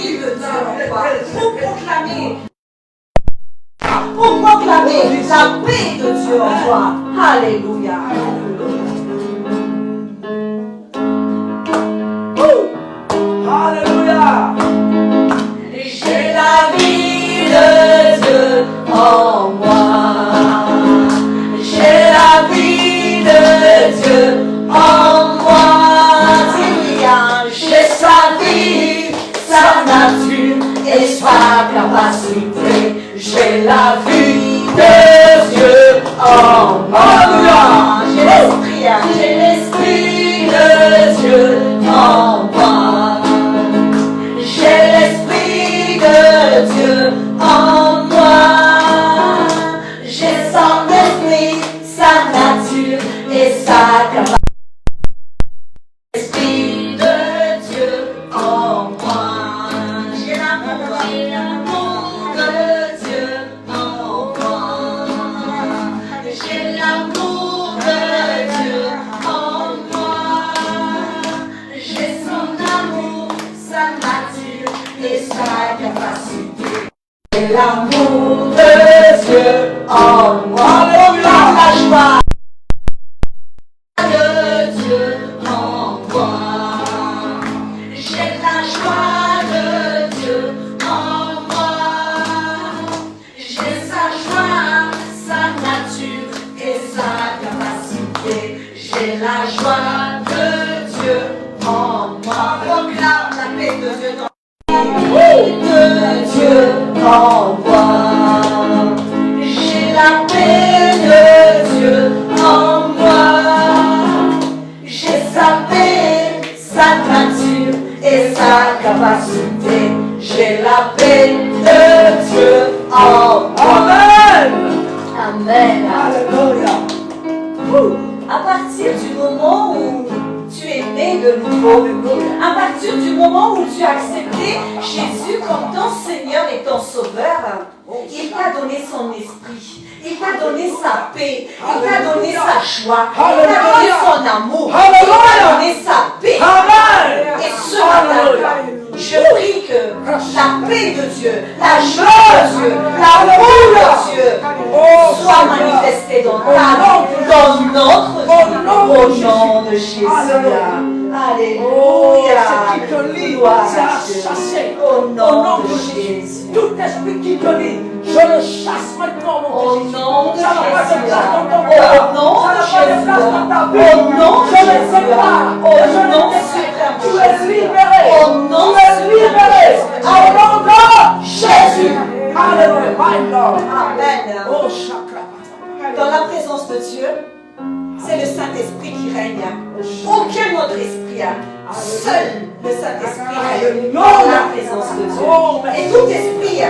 vie de Dieu en toi. Pour proclamer la paix de Dieu en toi. Alléluia. Alléluia. J'ai la vie de Dieu en moi. J'ai la vie de Dieu en moi. J'ai sa vie, sa nature et sa capacité. J'ai la vie de Dieu en moi. J'ai l'esprit de Dieu en moi. J'ai l'esprit de Dieu en moi. J'ai son esprit, sa nature et sa capacité. L'esprit de Dieu en moi. J'ai l'amour de Dieu en moi. J'ai l'amour de Dieu en moi. J'ai son amour, sa nature et sa capacité. J'ai l'amour de Dieu en moi. Proclame la joie de Dieu en moi. J'ai la joie de Dieu en moi. J'ai sa joie, sa nature et sa capacité. J'ai la joie de Dieu en moi. Proclame la paix de Dieu dans de Dieu en moi. J'ai la paix de Dieu en moi. J'ai sa paix, sa nature et sa capacité. J'ai la paix de Dieu en moi. Amen. Amen. Alléluia. À partir du moment où tu es né de nouveau, à partir du moment où tu as accepté Jésus comme ton Seigneur et ton Sauveur, il t'a donné son esprit, il t'a donné sa paix, il t'a donné sa joie, il t'a donné son amour, il t'a donné sa paix. Et ce matin, je prie que la paix de Dieu, la joie de Dieu, l'amour de Dieu soit manifesté dans ta vie, dans notre vie, au nom de Jésus. Alléluia. Ce qui te lie, c'est à chasser. Au nom de Jésus. Tout esprit qui te lie, je le chasse maintenant. Au nom de Ça n'a pas de Jésus. place dans ton Au cœur. nom Ça de n'a pas de place dans ta Jésus. vie. Au nom de Je ne sais Jésus. pas. Au Je ne nom sais suprême pas. de Tu es Jésus. libéré. Au nom Tu es libéré. Au nom de Jésus. Alléluia. My Lord. Amen. Oh, chakra. Dans la présence de Dieu, c'est le Saint-Esprit qui règne. Aucun autre esprit. Seul le Saint-Esprit règne dans la présence de Dieu. Et tout esprit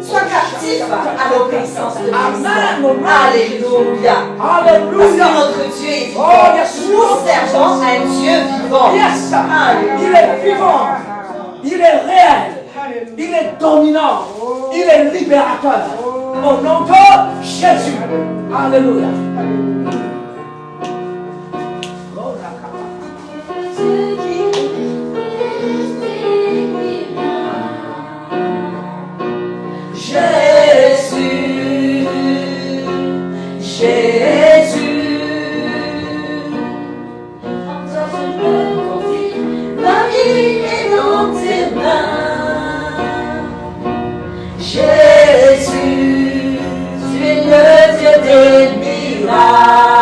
soit captif à l'obéissance de Christ. Alléluia. Parce que Alléluia. notre Dieu est vivant. Oh, yes. Nous servons un Dieu vivant. Yes. Il est vivant. Il est réel. Il est dominant. Il est libérateur. Au nom de Jésus. Alléluia. Jésus, Jésus, ma vie est dans tes mains. Jésus, tu es le Dieu des miracles.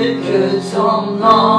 Que ton nom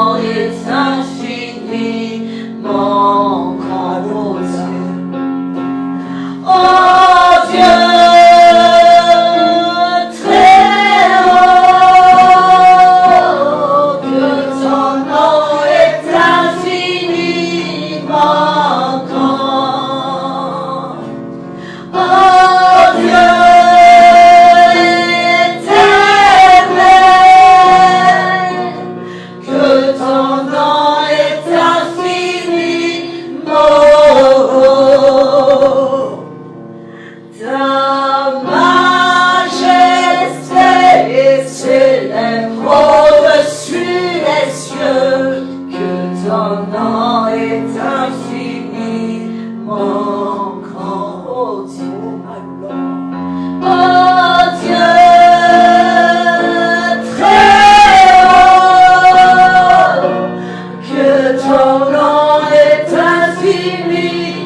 que ton nom est infiniment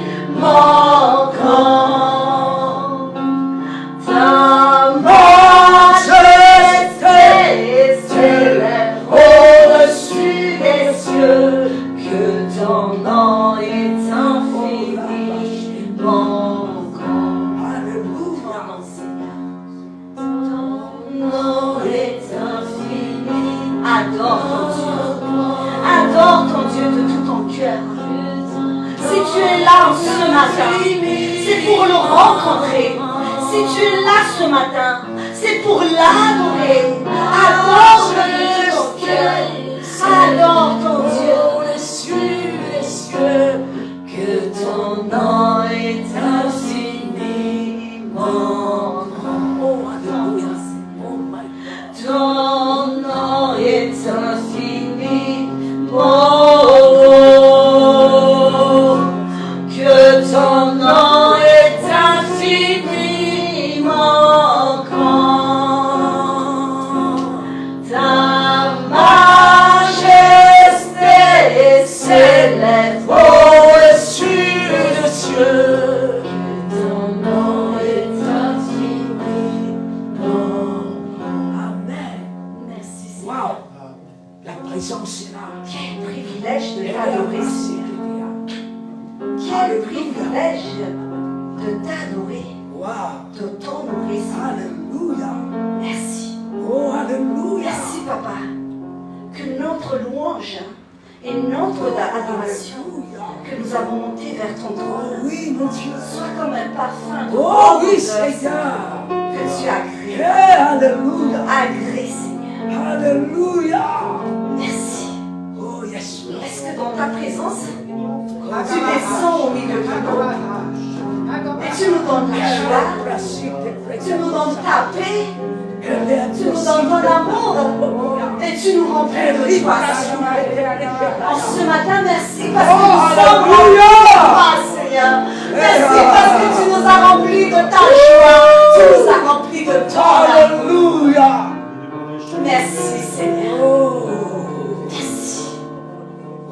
grand. Ta majesté s'élève au-dessus des cieux, que ton nom est infiniment grand. Alléluia. Ton nom est infini. Adore ton Dieu. Adore ton Dieu de tout ton cœur. Si tu es là ce matin, c'est pour le rencontrer. Si tu es là ce matin, c'est pour l'adorer. Adore-le de ton cœur. Adore ton Dieu. Les cieux, que ton nom est infiniment grand. Oh, alléluia. Oh, my God. Ton nom est infiniment grand. Que ton nom est infiniment grand. Ta majesté s'élève au-dessus des cieux. Ton nom est infiniment. Amen. Merci Seigneur. Wow. La présence est là. Quel privilège de t'adorer Seigneur. Quel privilège de t'adorer, Wow. de t'honorer Seigneur. Alléluia. Merci. Oh, alléluia. Merci Papa. Que notre louange et notre adoration que nous avons monté vers ton trône Oui, mon Dieu. soit comme un parfum de Oh, oui, bonne odeur Seigneur. que tu agrées. Yeah, alléluia. Agrée Seigneur. Alléluia. Merci. Oh, yes, Lord. Est-ce que dans ta présence, tu descends au milieu de nous et tu nous donnes la joie, tu nous donnes ta paix, tu nous donnes ton amour et tu nous remplis de joie. En ce matin, merci parce que nous sommes remplis de joie, Seigneur. Merci parce que tu nous as remplis de ta joie, tu nous as remplis de ton amour. Alléluia. Merci, Seigneur. Oh. Merci.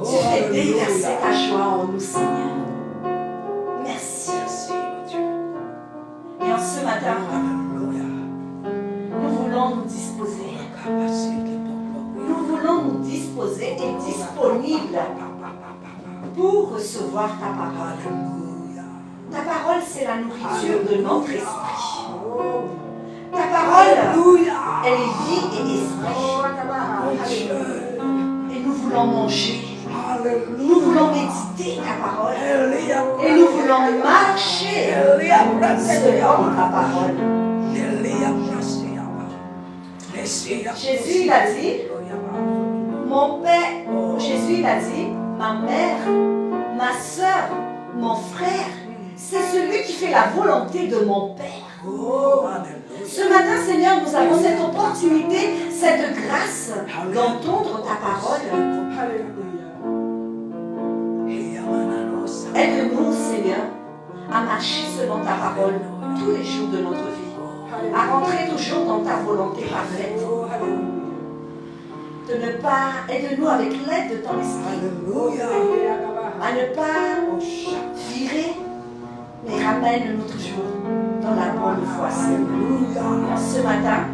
Tu fais déverser ta joie en nous, Seigneur. Merci. Merci, mon Dieu. Et en ce matin, Alléluia. nous voulons nous disposer. Nous voulons nous disposer et disponibles pour recevoir ta parole. Alléluia. Ta parole, c'est la nourriture de notre esprit. Ta parole, Alléluia. elle est vie et esprit. Mon Dieu. Et nous voulons manger. Nous Alléluia. voulons méditer ta parole. Alléluia. Et nous voulons marcher selon ta parole. Jésus, il a dit, mon père, Jésus, il a dit, ma mère, ma soeur, mon frère, c'est celui qui fait la volonté de mon Père. Ce matin, Seigneur, nous avons cette opportunité, cette grâce d'entendre ta parole. Aide-nous, Seigneur, à marcher selon ta parole tous les jours de notre vie, à rentrer toujours dans ta volonté parfaite. De ne pas, aide-nous avec l'aide de ton esprit, à ne pas virer, mais ramène-nous toujours dans la bonne voie, Seigneur. Ce matin,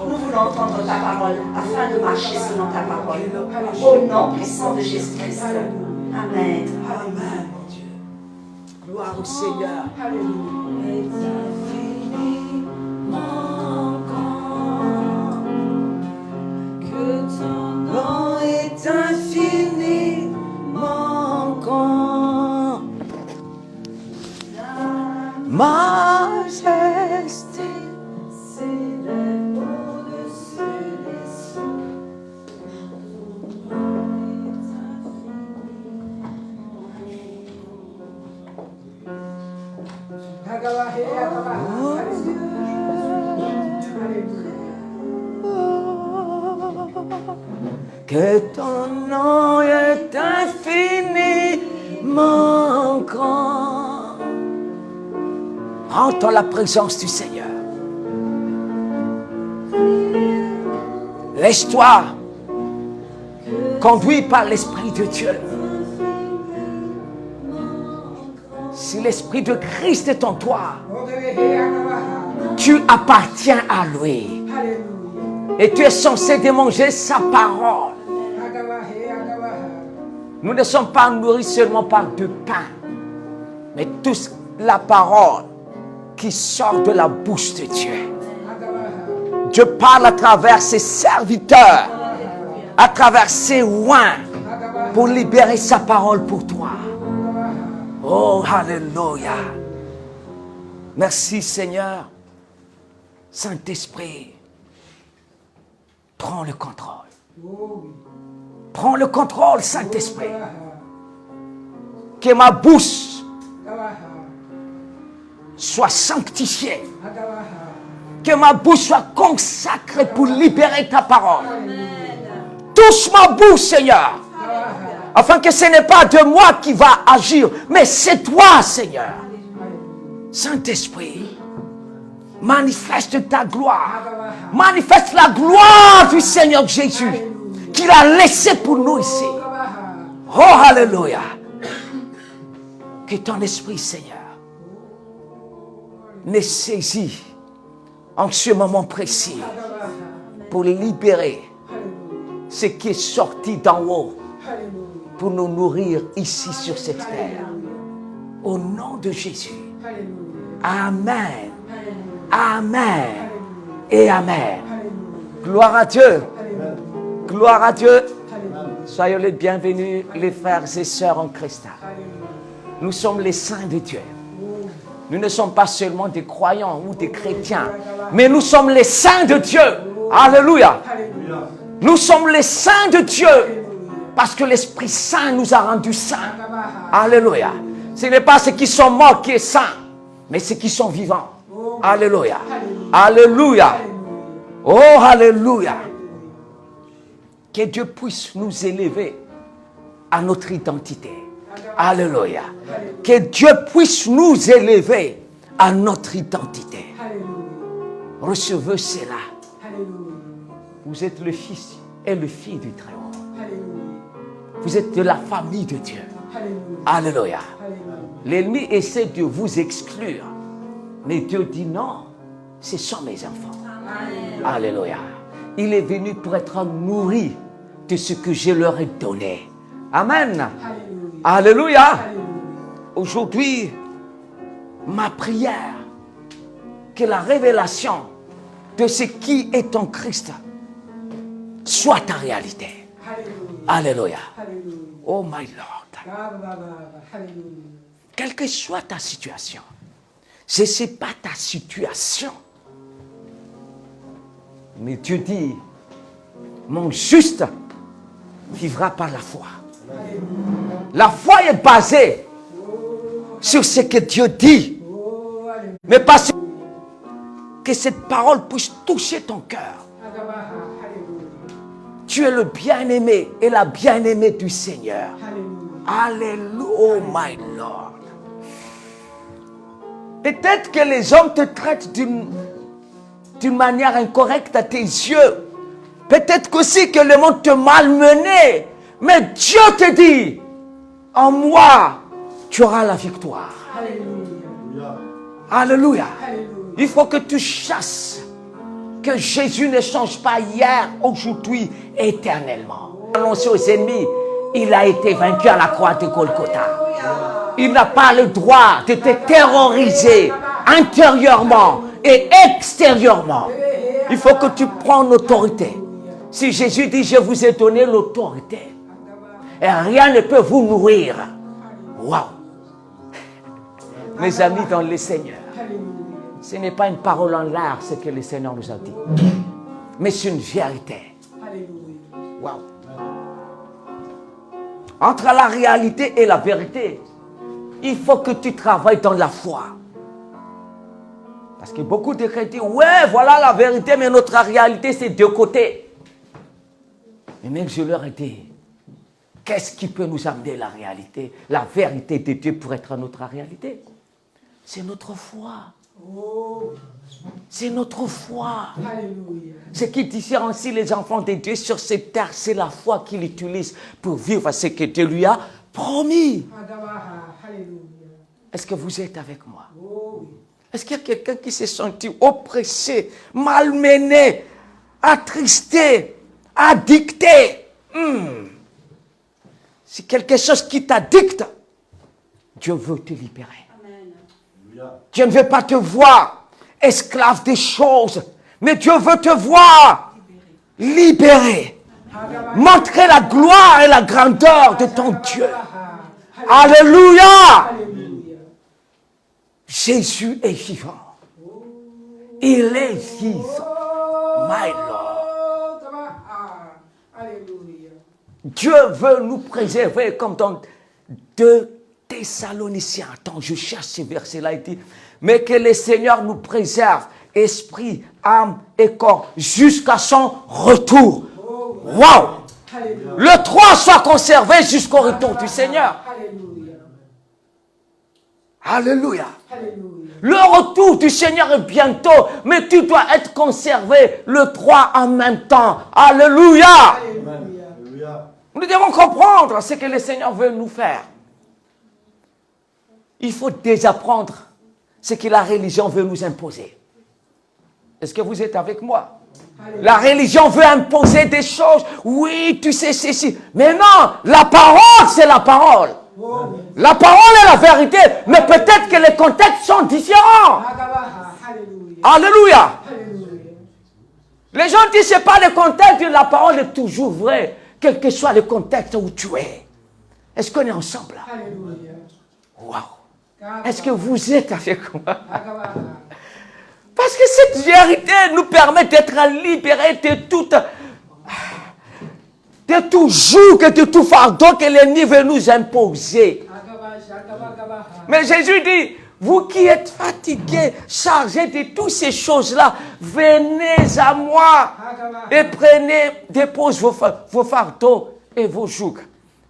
nous voulons entendre ta parole afin de marcher selon ta parole. Au nom puissant de Jésus-Christ. Amen. Amen, mon Dieu. Gloire au Seigneur. Que ton nom est infiniment grand. Majesté. S'élève au-dessus des cieux. Que ton nom est infiniment grand. Entre la présence du Seigneur. Laisse-toi conduit par l'Esprit de Dieu. Si l'Esprit de Christ est en toi, tu appartiens à lui. Et tu es censé démanger sa parole. Nous ne sommes pas nourris seulement par du pain, mais tous la parole qui sort de la bouche de Dieu. Dieu parle à travers ses serviteurs, à travers ses oins, pour libérer sa parole pour toi. Oh, alléluia. Merci Seigneur. Saint-Esprit, prends le contrôle. Prends le contrôle, Saint-Esprit. Que ma bouche soit sanctifiée. Que ma bouche soit consacrée pour libérer ta parole. Touche ma bouche, Seigneur. Afin que ce n'est pas de moi qui va agir, mais c'est toi, Seigneur. Saint-Esprit, manifeste ta gloire. Manifeste la gloire du Seigneur Jésus qu'il a laissé pour nous ici. Oh, alléluia. Que ton esprit, Seigneur, m'ait saisi en ce moment précis pour libérer ce qui est sorti d'en haut pour nous nourrir ici sur cette terre. Au nom de Jésus. Amen. Amen. Et Amen. Gloire à Dieu. Gloire à Dieu. Soyez les bienvenus, les frères et sœurs en Christ. Nous sommes les saints de Dieu. Nous ne sommes pas seulement des croyants ou des chrétiens, mais nous sommes les saints de Dieu. Alléluia. Nous sommes les saints de Dieu parce que l'Esprit Saint nous a rendus saints. Alléluia. Ce n'est pas ceux qui sont morts qui sont saints, mais ceux qui sont vivants. Alléluia. Alléluia. Oh, alléluia. Que Dieu puisse nous élever à notre identité. Alléluia. Que Dieu puisse nous élever à notre identité. Recevez cela. Vous êtes le fils et le fille du Très-Haut. Vous êtes de la famille de Dieu. Alléluia. L'ennemi essaie de vous exclure. Mais Dieu dit non, ce sont mes enfants. Alléluia. Il est venu pour être nourri de ce que je leur ai donné. Amen. Alléluia. Aujourd'hui, ma prière, que la révélation de ce qui est en Christ soit ta réalité. Alléluia. Oh my Lord. Quelle que soit ta situation, ce n'est pas ta situation. Mais Dieu dit, mon juste vivra par la foi. La foi est basée sur ce que Dieu dit, mais pas sur que cette parole puisse toucher ton cœur. Tu es le bien-aimé et la bien-aimée du Seigneur. Alléluia, oh my Lord. Peut-être que les hommes te traitent d'une manière incorrecte à tes yeux. Peut-être aussi que le monde te malmenait. Mais Dieu te dit, en moi, tu auras la victoire. Alléluia. Alléluia. Il faut que tu chasses que Jésus ne change pas hier, aujourd'hui, éternellement. Annoncé aux ennemis, il a été vaincu à la croix de Golgotha. Il n'a pas le droit de te terroriser intérieurement et extérieurement. Il faut que tu prennes l'autorité. Si Jésus dit, je vous ai donné l'autorité, et rien ne peut vous nourrir. Waouh! Mes amis dans le Seigneur, ce n'est pas une parole en l'air ce que le Seigneur nous a dit, mais c'est une vérité. Waouh! Entre la réalité et la vérité, il faut que tu travailles dans la foi. Parce que beaucoup de chrétiens, ouais, voilà la vérité, mais notre réalité, c'est de côté. Et même je leur ai dit, qu'est-ce qui peut nous amener la réalité, la vérité de Dieu pour être notre réalité? C'est notre foi. C'est notre foi. Alléluia. Ce qui différencie les enfants de Dieu sur cette terre, c'est la foi qu'il utilise pour vivre ce que Dieu lui a promis. Alléluia. Est-ce que vous êtes avec moi? Oh, oui. Est-ce qu'il y a quelqu'un qui s'est senti oppressé, malmené, attristé, addicté? C'est quelque chose qui t'addicte. Dieu veut te libérer. Dieu ne veut pas te voir esclave des choses, mais Dieu veut te voir libéré. Montrer la gloire et la grandeur de ton Dieu. Alléluia. Alléluia. Jésus est vivant. Il est vivant. My Lord. Alléluia. Dieu veut nous préserver comme dans 2 Thessaloniciens. Attends, je cherche ce verset-là. Il dit, mais que le Seigneur nous préserve, esprit, âme et corps, jusqu'à son retour. Waouh! Alléluia. Le 3 soit conservé jusqu'au retour du Seigneur. Alléluia. Alléluia. Alléluia. Le retour du Seigneur est bientôt, mais tu dois être conservé le 3 en même temps. Alléluia. Alléluia. Nous devons comprendre ce que le Seigneur veut nous faire. Il faut désapprendre ce que la religion veut nous imposer. Est-ce que vous êtes avec moi? La religion veut imposer des choses. Oui, tu sais ceci. Mais non, la parole, c'est la parole. La parole est la vérité, mais peut-être que les contextes sont différents. Alléluia. Alléluia. Alléluia. Les gens disent, c'est pas le contexte, la parole est toujours vraie, quel que soit le contexte où tu es. Est-ce qu'on est ensemble là? Alléluia. Waouh. Est-ce que vous êtes avec moi? Parce que cette vérité nous permet d'être libérés de tout joug et de tout fardeau que l'ennemi veut nous imposer. Mais Jésus dit, vous qui êtes fatigués, chargés de toutes ces choses-là, venez à moi et déposez vos fardeaux et vos jougs.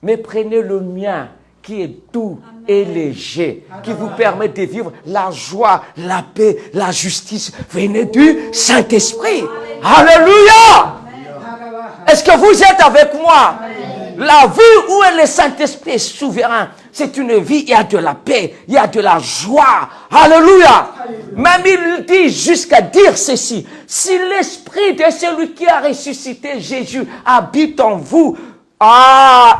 Mais prenez le mien qui est doux et léger, qui vous permet de vivre la joie, la paix, la justice. Venez du Saint-Esprit. Alléluia. Est-ce que vous êtes avec moi? La vie où le Saint-Esprit est souverain, c'est une vie, il y a de la paix, il y a de la joie. Alléluia. Même il dit jusqu'à dire ceci, si l'Esprit de celui qui a ressuscité Jésus habite en vous,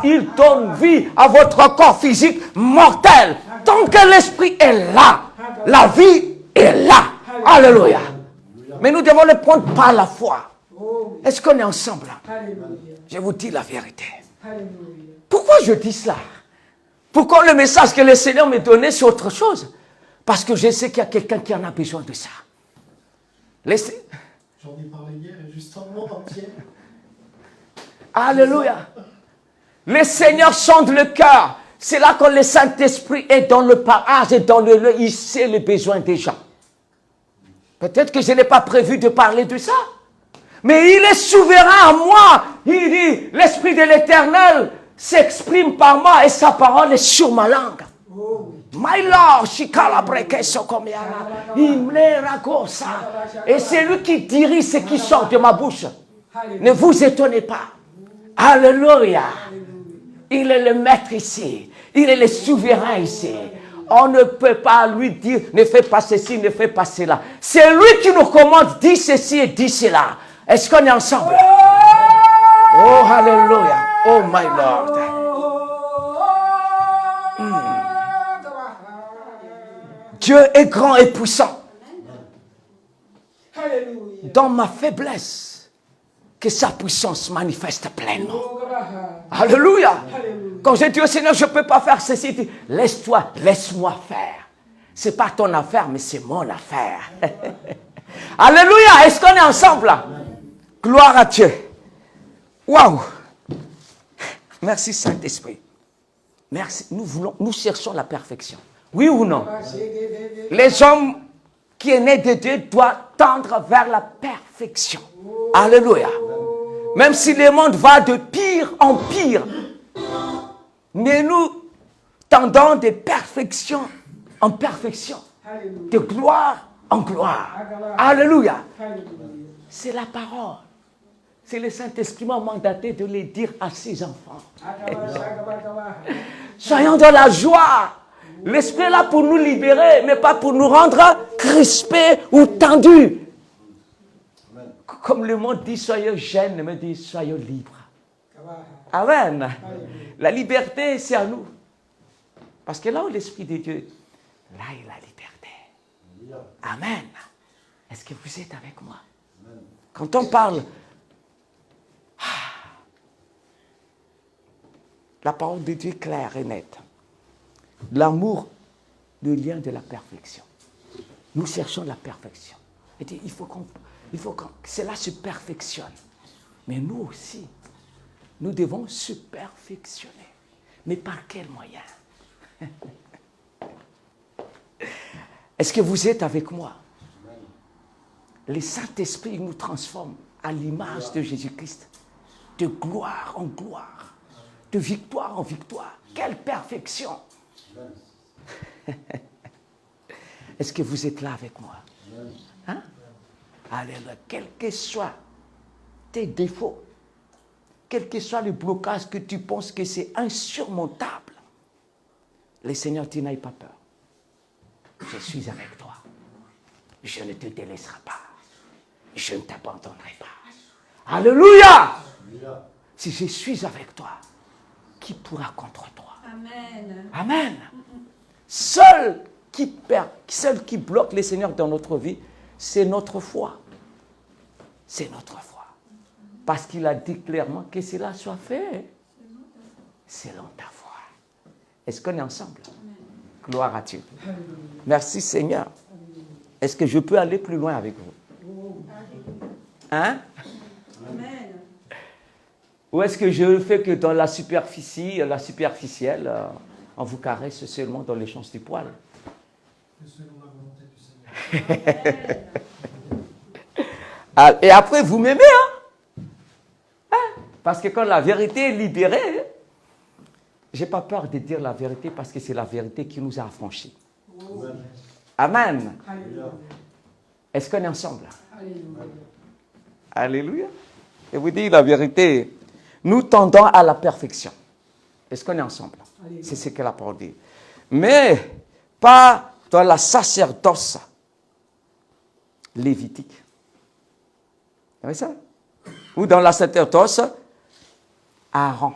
il donne vie à votre corps physique mortel. Tant que l'Esprit est là, la vie est là. Alléluia. Mais nous devons le prendre par la foi. Est-ce qu'on est ensemble là? Je vous dis la vérité. Pourquoi je dis cela? Pourquoi le message que le Seigneur me donnait, c'est autre chose? Parce que je sais qu'il y a quelqu'un qui en a besoin de ça. J'en ai parlé hier et juste en monde entier. Alléluia. Le Seigneur sonde le cœur. C'est là que le Saint-Esprit est dans le parage et dans le lieu. Il sait les besoins des gens. Peut-être que je n'ai pas prévu de parler de ça. Mais il est souverain à moi. Il dit, l'Esprit de l'Éternel s'exprime par moi et sa parole est sur ma langue. My Lord, et c'est lui qui dirige ce qui sort de ma bouche. Ne vous étonnez pas. Alléluia. Il est le maître ici. Il est le souverain ici. On ne peut pas lui dire, ne fais pas ceci, ne fais pas cela. C'est lui qui nous commande, dis ceci et dis cela. Est-ce qu'on est ensemble? Oh, alléluia. Oh, my Lord. Dieu est grand et puissant. Dans ma faiblesse, que sa puissance manifeste pleinement. Alléluia. Quand j'ai dit au Seigneur, je ne peux pas faire ceci, il dit, laisse-moi faire. Ce n'est pas ton affaire, mais c'est mon affaire. Alléluia. Est-ce qu'on est ensemble là? Gloire à Dieu. Waouh. Merci Saint-Esprit. Merci. Nous cherchons la perfection. Oui ou non? Les hommes qui est né de Dieu doivent tendre vers la perfection. Alléluia. Même si le monde va de pire en pire, mais nous tendons de perfection en perfection, de gloire en gloire. Alléluia. Alléluia. C'est la parole. C'est le Saint-Esprit m'a mandaté de les dire à ses enfants. Soyons dans la joie. L'Esprit est là pour nous libérer, mais pas pour nous rendre crispés ou tendus. Comme le monde dit, soyez jeunes, mais dit, soyez libres. Amen. La liberté, c'est à nous. Parce que là où l'Esprit de Dieu, là il y a la liberté. Amen. Est-ce que vous êtes avec moi? Quand on parle, la parole de Dieu est claire et nette. L'amour, le lien de la perfection. Nous cherchons la perfection. Et il faut que cela se perfectionne. Mais nous aussi, nous devons se perfectionner. Mais par quel moyen? Est-ce que vous êtes avec moi? Le Saint-Esprit nous transforme à l'image de Jésus-Christ, de gloire en gloire, de victoire en victoire. Quelle perfection! Est-ce que vous êtes là avec moi? Hein? Alléluia. Quel que soit tes défauts, quel que soit le blocage que tu penses que c'est insurmontable, le Seigneur dit, n'aie pas peur. Je suis avec toi. Je ne te délaisserai pas. Je ne t'abandonnerai pas. Alléluia! Si je suis avec toi, qui pourra contre toi? Amen. Amen. Seul qui bloque le Seigneur dans notre vie, c'est notre foi. C'est notre foi. Parce qu'il a dit clairement que cela soit fait selon ta foi. Est-ce qu'on est ensemble? Gloire à Dieu. Merci Seigneur. Est-ce que je peux aller plus loin avec vous? Hein? Amen. Ou est-ce que je fais que dans la superficielle, on vous caresse seulement dans les chances du poil? Selon la volonté du Seigneur. Et après, vous m'aimez, hein? Parce que quand la vérité est libérée, j'ai pas peur de dire la vérité parce que c'est la vérité qui nous a affranchis. Amen. Alléluia. Est-ce qu'on est ensemble? Alléluia. Alléluia. Et vous dites la vérité, nous tendons à la perfection. Est-ce qu'on est ensemble? Alléluia. C'est ce que la parole dit. Mais pas dans la sacerdoce lévitique. Vous voyez ça? Ou dans la sacerdoce Aaron.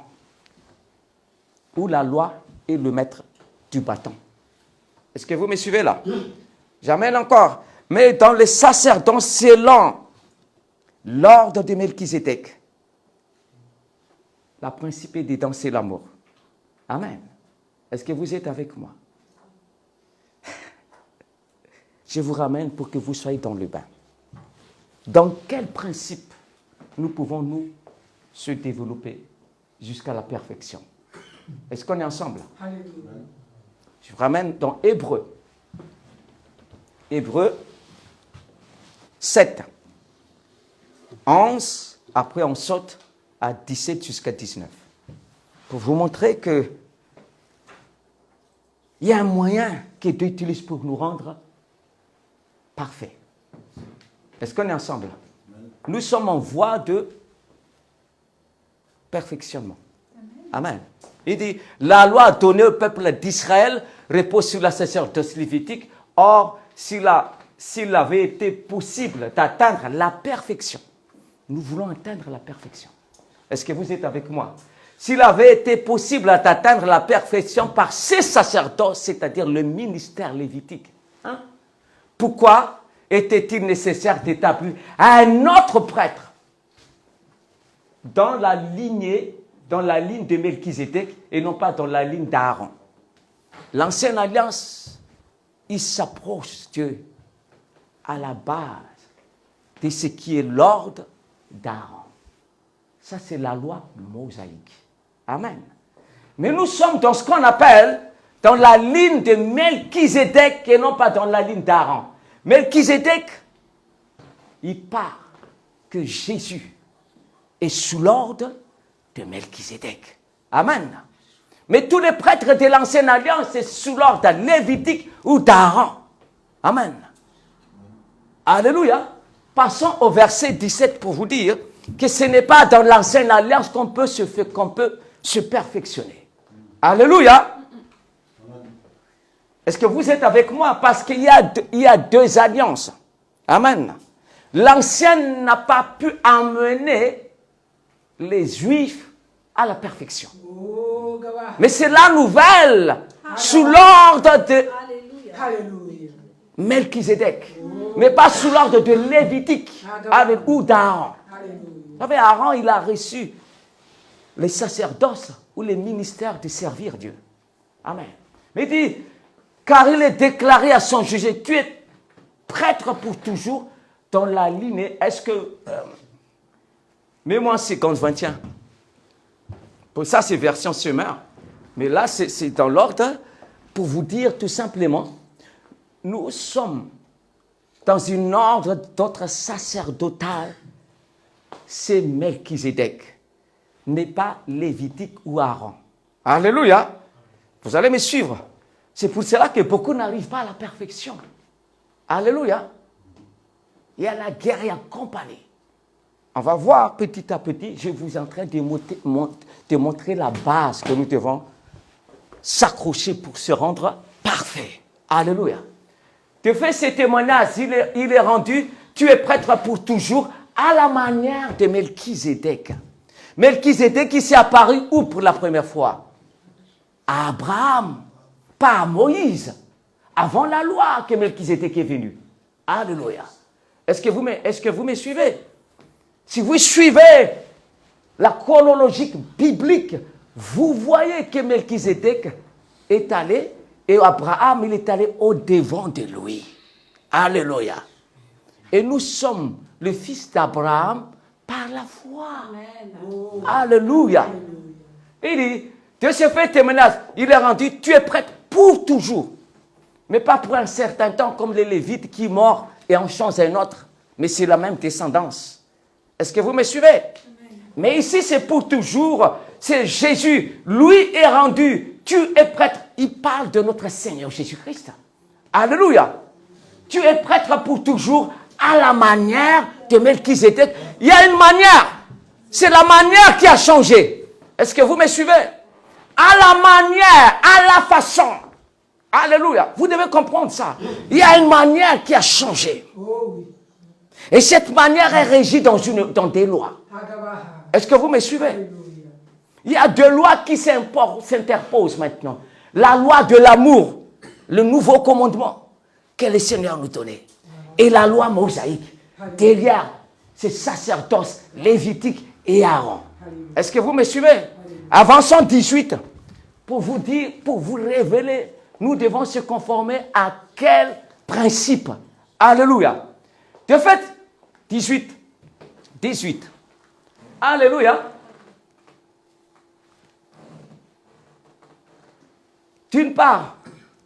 Où la loi est le maître du bâton. Est-ce que vous me suivez là? J'amène encore. Mais dans les sacerdoces selon l'ordre de Melchizedek, la principe dedans, c'est l'amour. Amen. Est-ce que vous êtes avec moi? Je vous ramène pour que vous soyez dans le bain. Dans quel principe nous pouvons nous se développer jusqu'à la perfection? Est-ce qu'on est ensemble? Alléluia. Je vous ramène dans Hébreux. Hébreux 7. 11. Après, on saute à 17 jusqu'à 19. Pour vous montrer que il y a un moyen que Dieu utilise pour nous rendre parfaits. Est-ce qu'on est ensemble? Nous sommes en voie de perfectionnement. Amen. Il dit, la loi donnée au peuple d'Israël repose sur la sacerdoce lévitique. Or, s'il avait été possible d'atteindre la perfection, nous voulons atteindre la perfection. Est-ce que vous êtes avec moi? S'il avait été possible d'atteindre la perfection par ces sacerdoces, c'est-à-dire le ministère lévitique, hein? Pourquoi était-il nécessaire d'établir un autre prêtre dans la ligne de Melchizedek et non pas dans la ligne d'Aaron? L'ancienne alliance, il s'approche Dieu à la base de ce qui est l'ordre d'Aaron. Ça, c'est la loi mosaïque. Amen. Mais nous sommes dans ce qu'on appelle dans la ligne de Melchizedek et non pas dans la ligne d'Aaron. Melchizedek, il part que Jésus est sous l'ordre de Melchizedek. Amen. Mais tous les prêtres de l'ancienne alliance, c'est sous l'ordre lévitique ou d'Aaron. Amen. Alléluia. Passons au verset 17 pour vous dire que ce n'est pas dans l'ancienne alliance qu'on peut se perfectionner. Alléluia. Est-ce que vous êtes avec moi? Parce qu'il y a deux alliances. Amen. L'ancienne n'a pas pu amener les Juifs à la perfection. Mais c'est la nouvelle sous l'ordre de Alléluia. Melchizedek, mais pas sous l'ordre de Lévitique ou d'Aaron. Vous savez, Aaron, il a reçu les sacerdoces ou les ministères de servir Dieu. Amen. Mais il dit, car il est déclaré à son juge, tu es prêtre pour toujours dans la lignée. Est-ce que... mets-moi en seconde 21. Pour ça, c'est version semeur. Mais là, c'est dans l'ordre pour vous dire tout simplement, nous sommes dans une ordre d'autre sacerdotal. C'est Melchizedek, mais pas Lévitique ou Aaron. Alléluia. Vous allez me suivre. C'est pour cela que beaucoup n'arrivent pas à la perfection. Alléluia. Il y a la guerre et la compagnie. On va voir petit à petit, je vous en train de montrer la base que nous devons s'accrocher pour se rendre parfait. Alléluia. De fait, ce témoignage, il est rendu, tu es prêtre pour toujours, à la manière de Melchizedek. Melchizedek qui s'est apparu où pour la première fois? À Abraham, pas à Moïse. Avant la loi que Melchizedek est venu. Alléluia. Est-ce que vous me suivez? Si vous suivez la chronologie biblique, vous voyez que Melchizedek est allé et Abraham, il est allé au-devant de lui. Alléluia. Et nous sommes le fils d'Abraham par la foi. Amen. Alléluia. Il dit, de ce fait, témoignage, il est rendu, tu es prêtre pour toujours. Mais pas pour un certain temps, comme les Lévites qui meurent et en changent un autre. Mais c'est la même descendance. Est-ce que vous me suivez? Amen. Mais ici, c'est pour toujours. C'est Jésus. Lui est rendu. Tu es prêtre. Il parle de notre Seigneur Jésus-Christ. Alléluia. Tu es prêtre pour toujours à la manière de Melchizedek. Il y a une manière. C'est la manière qui a changé. Est-ce que vous me suivez? À la manière, à la façon. Alléluia. Vous devez comprendre ça. Il y a une manière qui a changé. Et cette manière est régie dans des lois. Est-ce que vous me suivez? Il y a deux lois qui s'interposent maintenant. La loi de l'amour, le nouveau commandement que le Seigneur nous donnait. Et la loi mosaïque, derrière ces sacerdoces lévitiques et Aaron. Est-ce que vous me suivez? Avançons 18. Pour vous dire, pour vous révéler, nous devons se conformer à quel principe? Alléluia. De fait, 18. Alléluia. D'une part,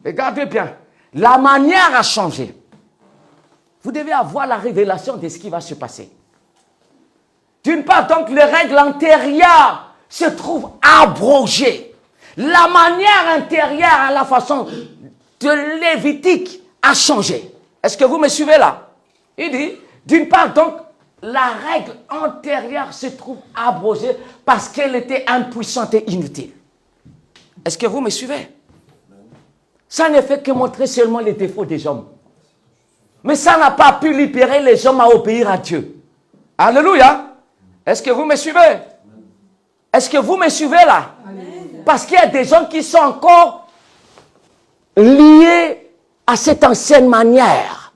regardez bien, la manière a changé. Vous devez avoir la révélation de ce qui va se passer. D'une part, donc, les règles antérieures se trouvent abrogées. La manière intérieure à la façon de Lévitique a changé. Est-ce que vous me suivez là? Il dit, d'une part, donc, la règle antérieure se trouve abrogée parce qu'elle était impuissante et inutile. Est-ce que vous me suivez? Ça ne fait que montrer seulement les défauts des hommes. Mais ça n'a pas pu libérer les hommes à obéir à Dieu. Alléluia. Est-ce que vous me suivez? Est-ce que vous me suivez là? Amen. Parce qu'il y a des gens qui sont encore liés à cette ancienne manière.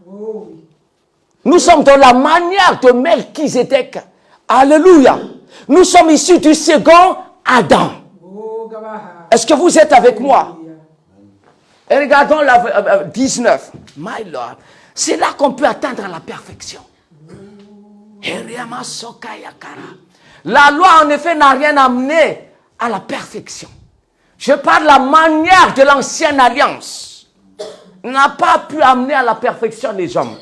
Nous sommes dans la manière de Melchizedek. Alléluia. Nous sommes issus du second Adam. Est-ce que vous êtes avec moi? Et regardons la 19. My Lord. C'est là qu'on peut atteindre la perfection. La loi, en effet, n'a rien amené à la perfection. Je parle de la manière de l'ancienne alliance. N'a pas pu amener à la perfection les hommes.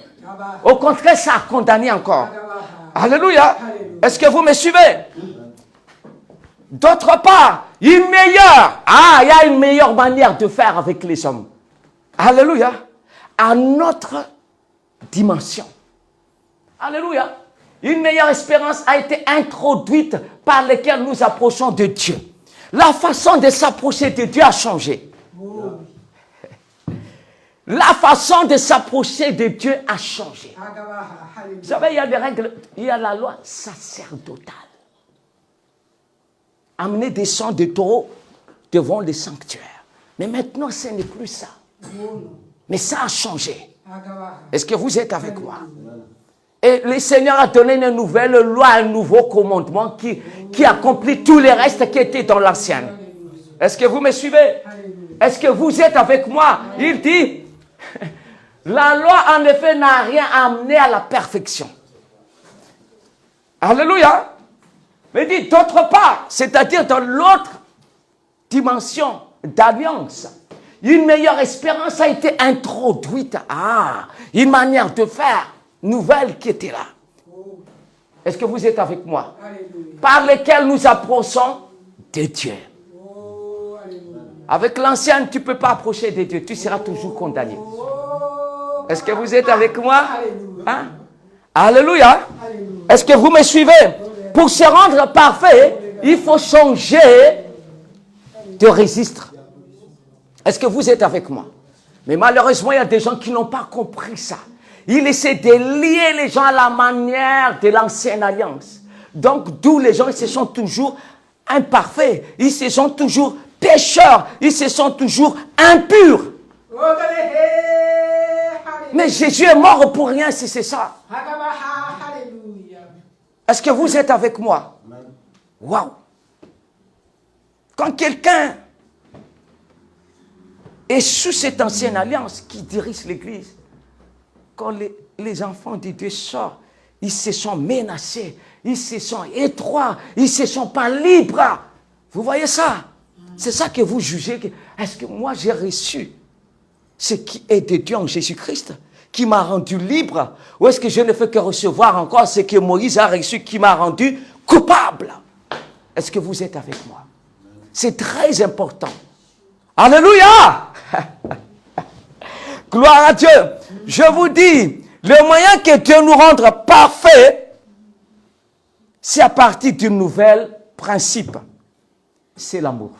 Au contraire, ça a condamné encore. Alléluia. Est-ce que vous me suivez? D'autre part, il y a une meilleure manière de faire avec les hommes. Alléluia. À notre dimension. Alléluia. Une meilleure espérance a été introduite par laquelle nous approchons de Dieu. La façon de s'approcher de Dieu a changé. La façon de s'approcher de Dieu a changé. Vous savez, il y a des règles, il y a la loi sacerdotale. Amener des sangs de taureau devant les sanctuaires. Mais maintenant, ce n'est plus ça. Mais ça a changé. Est-ce que vous êtes avec moi? Et le Seigneur a donné une nouvelle loi, un nouveau commandement qui accomplit tous les restes qui étaient dans l'ancienne. Est-ce que vous me suivez? Est-ce que vous êtes avec moi? Il dit, la loi en effet n'a rien amené à la perfection. Alléluia. Mais dit d'autre part, c'est-à-dire dans l'autre dimension d'alliance, une meilleure espérance a été introduite. Une manière de faire nouvelle qui était là. Est-ce que vous êtes avec moi? Par lesquelles nous approchons de Dieu. Avec l'ancienne, tu ne peux pas approcher de Dieu. Tu seras toujours condamné. Est-ce que vous êtes avec moi? Hein? Alléluia. Est-ce que vous me suivez? Pour se rendre parfait, il faut changer de registre. Est-ce que vous êtes avec moi? Mais malheureusement, il y a des gens qui n'ont pas compris ça. Ils essaient de lier les gens à la manière de l'ancienne alliance. Donc, d'où les gens ils se sont toujours imparfaits. Ils se sont toujours pécheurs. Ils se sont toujours impurs. Mais Jésus est mort pour rien si c'est ça. Est-ce que vous êtes avec moi? Waouh! Quand quelqu'un est sous cette ancienne alliance qui dirige l'Église, quand les enfants de Dieu sortent, ils se sont menacés, ils se sont étroits, ils ne se sont pas libres. Vous voyez ça? C'est ça que vous jugez. Est-ce que moi j'ai reçu ce qui est de Dieu en Jésus-Christ, qui m'a rendu libre, ou est-ce que je ne fais que recevoir encore ce que Moïse a reçu, qui m'a rendu coupable? Est-ce que vous êtes avec moi? C'est très important. Alléluia! Gloire à Dieu. Je vous dis, le moyen que Dieu nous rende parfait, c'est à partir d'un nouvel principe. C'est l'amour.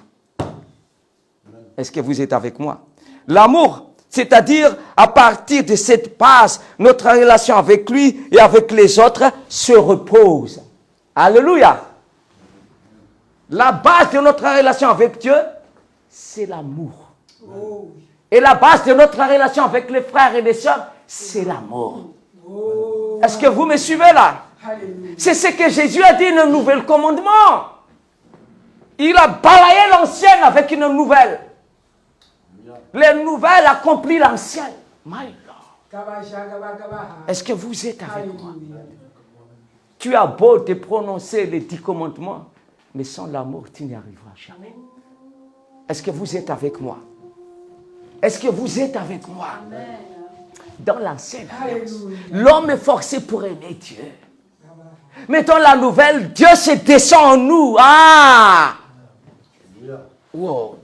Est-ce que vous êtes avec moi? L'amour, c'est-à-dire à partir de cette base, notre relation avec lui et avec les autres se repose. Alléluia. La base de notre relation avec Dieu, c'est l'amour. Et la base de notre relation avec les frères et les sœurs, c'est l'amour. Est-ce que vous me suivez là? C'est ce que Jésus a dit dans le nouvel commandement. Il a balayé l'ancienne avec une nouvelle. Les nouvelles accomplissent l'ancienne. My Lord. Est-ce que vous êtes avec moi? Tu as beau te prononcer les 10 commandements, mais sans l'amour, tu n'y arriveras jamais. Est-ce que vous êtes avec moi? Est-ce que vous êtes avec moi? Dans l'ancienne alliance, l'homme est forcé pour aimer Dieu. Mais dans la nouvelle, Dieu se descend en nous. Wow.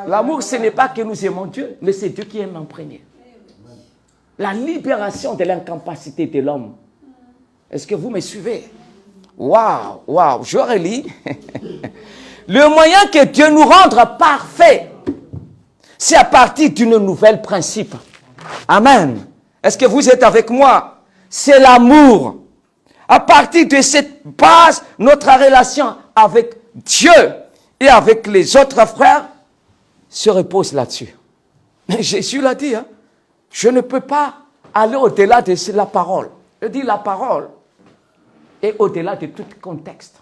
L'amour, ce n'est pas que nous aimons Dieu, mais c'est Dieu qui aime en premier. La libération de l'incapacité de l'homme. Est-ce que vous me suivez? Waouh, je relis. Le moyen que Dieu nous rende parfait, c'est à partir d'une nouvelle principe. Amen. Est-ce que vous êtes avec moi? C'est l'amour. À partir de cette base, notre relation avec Dieu et avec les autres frères se repose là-dessus. Jésus l'a dit, hein? Je ne peux pas aller au-delà de la parole. Je dis la parole est au-delà de tout contexte.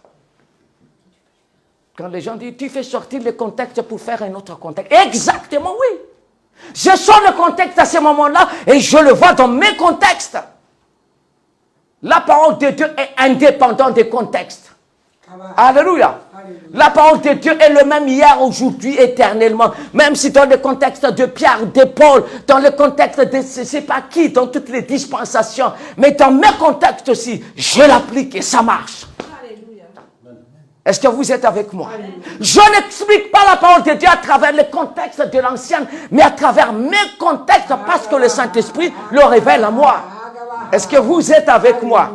Quand les gens disent, tu fais sortir le contexte pour faire un autre contexte. Exactement, oui. Je sors le contexte à ce moment-là et je le vois dans mes contextes. La parole de Dieu est indépendante des contextes. Alléluia. La parole de Dieu est le même hier, aujourd'hui, éternellement. Même si dans le contexte de Pierre, de Paul, dans le contexte de je ne sais pas qui, dans toutes les dispensations, mais dans mes contextes aussi, je l'applique et ça marche. Est-ce que vous êtes avec moi? Je n'explique pas la parole de Dieu à travers le contexte de l'ancienne, mais à travers mes contextes parce que le Saint-Esprit le révèle à moi. Est-ce que vous êtes avec moi?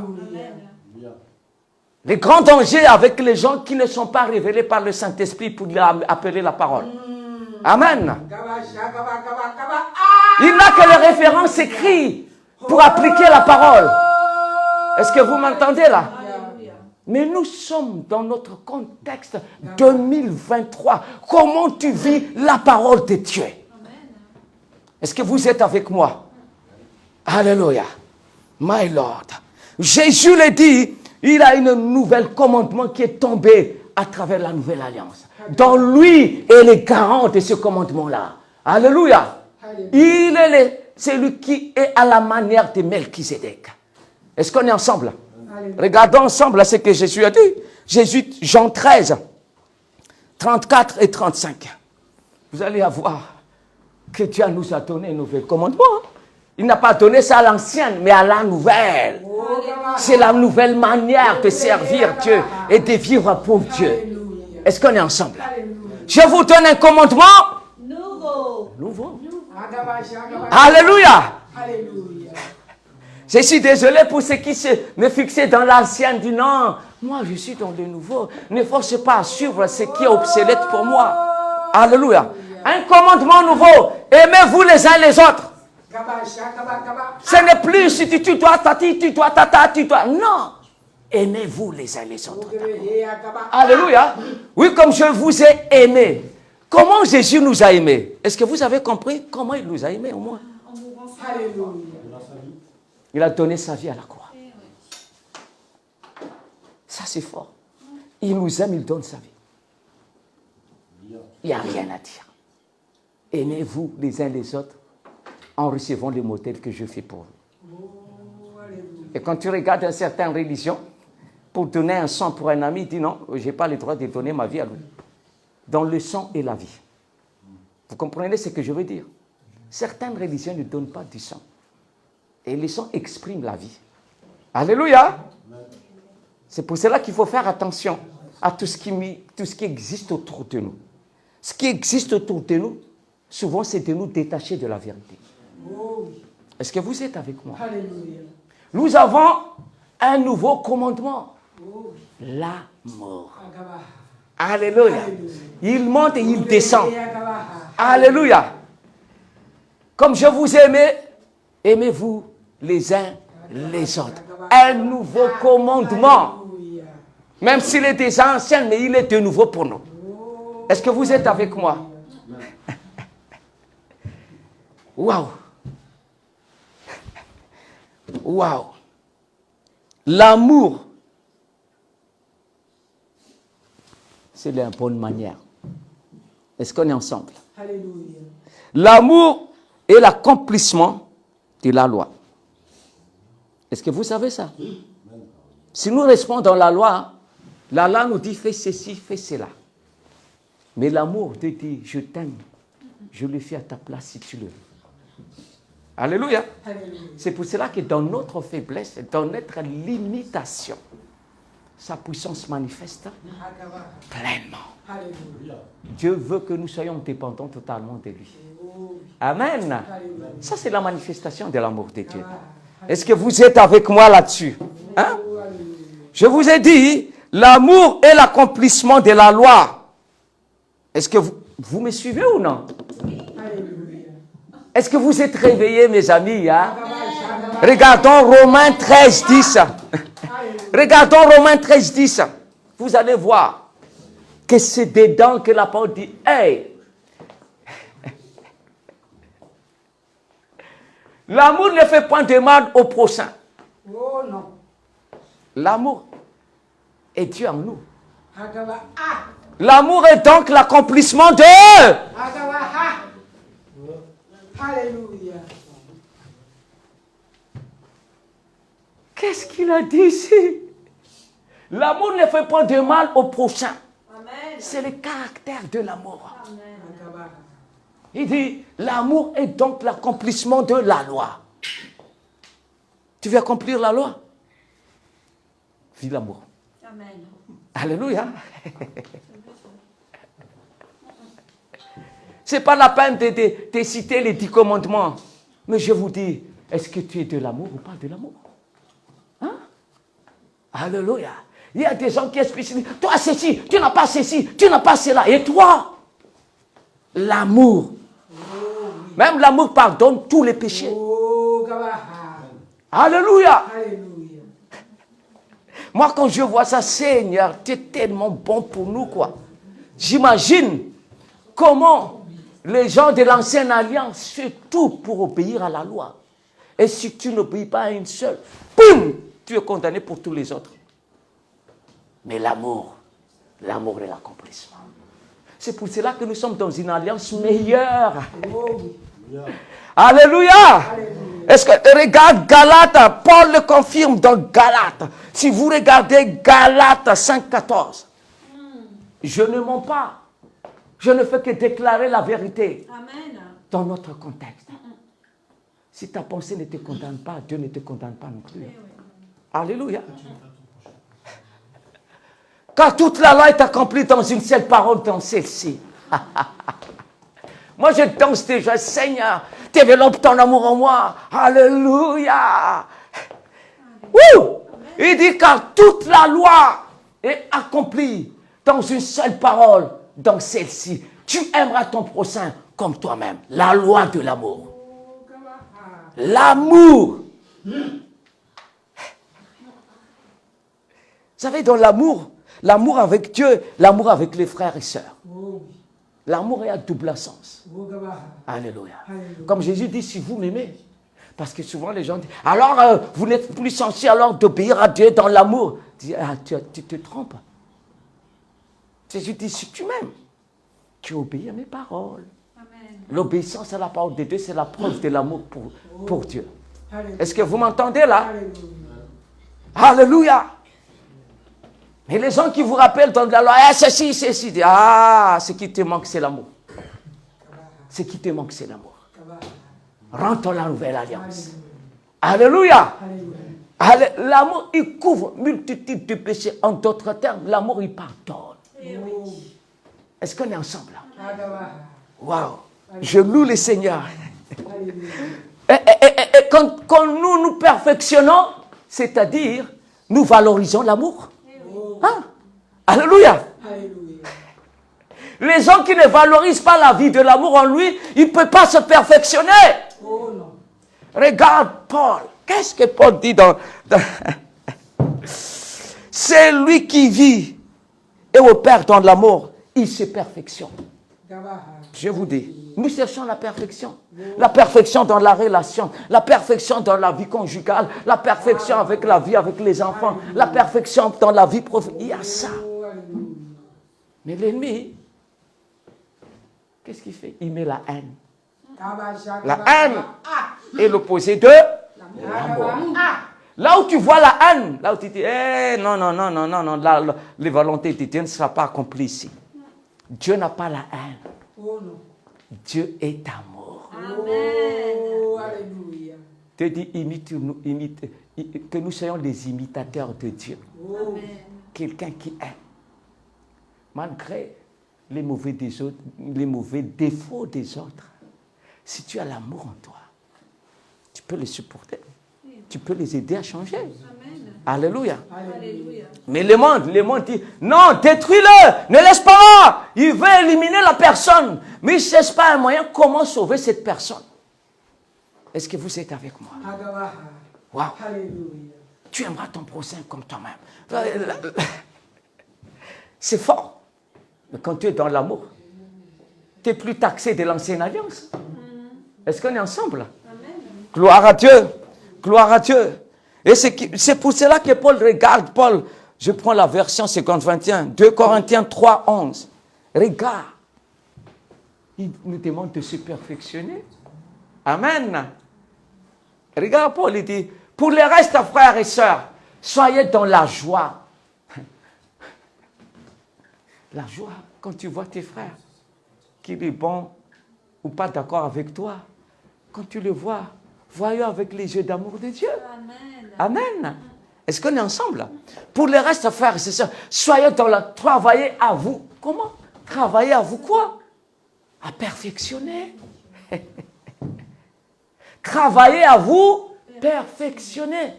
Les grands dangers avec les gens qui ne sont pas révélés par le Saint-Esprit pour appeler la parole. Amen. Il n'a que les références écrites pour appliquer la parole. Est-ce que vous m'entendez là? Mais nous sommes dans notre contexte 2023. Comment tu vis la parole de Dieu? Est-ce que vous êtes avec moi? Alléluia. My Lord. Jésus l'a dit, il a une nouvelle commandement qui est tombé à travers la nouvelle alliance. Dans lui est le garant de ce commandement-là. Alléluia. Il est celui qui est à la manière de Melchizedek. Est-ce qu'on est ensemble? Regardons ensemble ce que Jésus a dit. Jésus, Jean 13, 34 et 35. Vous allez voir que Dieu nous a donné un nouvel commandement. Il n'a pas donné ça à l'ancienne, mais à la nouvelle. C'est la nouvelle manière de servir Dieu et de vivre pour Dieu. Est-ce qu'on est ensemble? Je vous donne un commandement nouveau. Alléluia. Je suis désolé pour ceux qui me fixaient dans l'ancien, dit non, moi je suis dans le nouveau. Ne forcez pas à suivre ce qui est obsolète pour moi. Alléluia. Un commandement nouveau. Aimez-vous les uns les autres. Ce n'est plus si tu dois tati, tu dois tata, tu dois. Non. Aimez-vous les uns les autres. Alléluia. Oui, comme je vous ai aimé. Comment Jésus nous a aimés? Est-ce que vous avez compris comment il nous a aimés au moins? Il a donné sa vie à la croix. Ça, c'est fort. Il nous aime, il donne sa vie. Il n'y a rien à dire. Aimez-vous les uns les autres en recevant le modèle que je fais pour vous. Et quand tu regardes une certaine religion, pour donner un sang pour un ami, il dit non, je n'ai pas le droit de donner ma vie à lui. Dans le sang et la vie. Vous comprenez ce que je veux dire? Certaines religions ne donnent pas du sang. Et le sang exprime la vie. Alléluia! C'est pour cela qu'il faut faire attention à tout ce qui existe autour de nous. Ce qui existe autour de nous, souvent, c'est de nous détacher de la vérité. Est-ce que vous êtes avec moi? Nous avons un nouveau commandement. L'amour. Alléluia. Il monte et il descend. Alléluia. Comme je vous aimais, aimez-vous les uns les autres. Un nouveau commandement. Même s'il est déjà ancien, mais il est de nouveau pour nous. Est-ce que vous êtes avec moi? Waouh! Waouh! L'amour, c'est la bonne manière. Est-ce qu'on est ensemble? L'amour est l'accomplissement de la loi. Est-ce que vous savez ça? Si nous restons dans la loi nous dit fais ceci, fais cela. Mais l'amour te dit je t'aime, je le fais à ta place si tu le veux. Alléluia. C'est pour cela que dans notre faiblesse, dans notre limitation, sa puissance manifeste pleinement. Dieu veut que nous soyons dépendants totalement de lui. Amen. Ça, c'est la manifestation de l'amour de Dieu. Est-ce que vous êtes avec moi là-dessus? Hein? Je vous ai dit, l'amour est l'accomplissement de la loi. Est-ce que vous me suivez ou non? Est-ce que vous êtes réveillés, mes amis? Hein? Regardons Romains 13, 10. Regardons Romains 13, 10. Vous allez voir que c'est dedans que la parole dit, hey, l'amour ne fait point de mal au prochain. Oh non. L'amour est Dieu en nous. L'amour est donc l'accomplissement de... Alléluia. Qu'est-ce qu'il a dit ici? L'amour ne fait pas de mal au prochain. C'est le caractère de l'amour. Il dit, l'amour est donc l'accomplissement de la loi. Tu veux accomplir la loi? Vis l'amour. Amen. Alléluia. Ce n'est pas la peine de citer les 10 commandements. Mais je vous dis, est-ce que tu es de l'amour ou pas de l'amour? Alléluia. Il y a des gens qui expliquent, toi ceci, tu n'as pas ceci, tu n'as pas cela. Et toi, l'amour. Même l'amour pardonne tous les péchés. Alléluia. Alléluia. Moi, quand je vois ça, Seigneur, tu es tellement bon pour nous, quoi. J'imagine comment les gens de l'ancienne alliance font tout pour obéir à la loi. Et si tu n'obéis pas à une seule, boum, tu es condamné pour tous les autres. Mais l'amour est l'accomplissement. C'est pour cela que nous sommes dans une alliance meilleure. Alléluia. Est-ce que regarde Galates, Paul le confirme dans Galates. Si vous regardez Galates 5,14, je ne mens pas. Je ne fais que déclarer la vérité. Amen. Dans notre contexte. Si ta pensée ne te condamne pas, Dieu ne te condamne pas non plus. Alléluia. Car toute la loi est accomplie dans une seule parole, dans celle-ci. Moi, je danse déjà, Seigneur, développe ton amour en moi. Alléluia. Wouh! Il dit, car toute la loi est accomplie dans une seule parole, dans celle-ci. Tu aimeras ton prochain comme toi-même. La loi de l'amour. L'amour. Vous savez, dans l'amour, l'amour avec Dieu, l'amour avec les frères et sœurs. L'amour est à double sens. Alléluia. Comme Jésus dit, si vous m'aimez, parce que souvent les gens disent, alors vous n'êtes plus censé alors d'obéir à Dieu dans l'amour. Tu te trompes. Jésus dit, si tu m'aimes, tu obéis à mes paroles. L'obéissance à la parole de Dieu, c'est la preuve de l'amour pour Dieu. Est-ce que vous m'entendez là? Alléluia. Mais les gens qui vous rappellent dans la loi, ceci, ce qui te manque, c'est l'amour. Ce qui te manque, c'est l'amour. Rentre dans la nouvelle alliance. Alléluia. L'amour, il couvre multitude de péchés. En d'autres termes, l'amour, il pardonne. Est-ce qu'on est ensemble là? Waouh. Je loue le Seigneur. Et quand nous perfectionnons, c'est-à-dire, nous valorisons l'amour. Hein? Alléluia. Les gens qui ne valorisent pas la vie de l'amour en lui, ils ne peuvent pas se perfectionner. Regarde Paul. Qu'est-ce que Paul dit dans... C'est lui qui vit et opère dans l'amour. Il se perfectionne. Je vous dis, nous cherchons la perfection. La perfection dans la relation, la perfection dans la vie conjugale, la perfection avec la vie avec les enfants, la perfection dans la vie professionnelle. Il y a ça. Mais l'ennemi, qu'est-ce qu'il fait? Il met la haine. La haine est l'opposé de l'amour. Là où tu vois la haine, là où tu dis, non, les volontés de Dieu ne seront pas accomplies ici. Dieu n'a pas la haine. Dieu est amour. Alléluia. Dieu dit, que nous soyons les imitateurs de Dieu. Quelqu'un qui aime. Malgré les mauvais défauts des autres. Si tu as l'amour en toi, tu peux les supporter. Tu peux les aider à changer. Alléluia. Mais le monde dit, non, détruis-le, ne laisse pas là. Il veut éliminer la personne. Mais il ne cherche pas un moyen comment sauver cette personne. Est-ce que vous êtes avec moi? Wow. Tu aimeras ton prochain comme toi-même. C'est fort. Mais quand tu es dans l'amour, tu n'es plus taxé de l'ancienne alliance. Est-ce qu'on est ensemble? Gloire à Dieu. Gloire à Dieu. Et c'est pour cela que Paul regarde, je prends la version 50-21, 2 Corinthiens 3, 11. Regarde. Il nous demande de se perfectionner. Amen. Regarde Paul, il dit, pour les restes, frères et sœurs, soyez dans la joie. La joie, quand tu vois tes frères, qu'il est bon ou pas d'accord avec toi, quand tu le vois, voyez avec les yeux d'amour de Dieu. Amen. Est-ce qu'on est ensemble? Pour les restes, frères et sœurs, soyez dans la... Travaillez à vous. Comment? Travaillez à vous quoi? À perfectionner. Travaillez à vous perfectionner.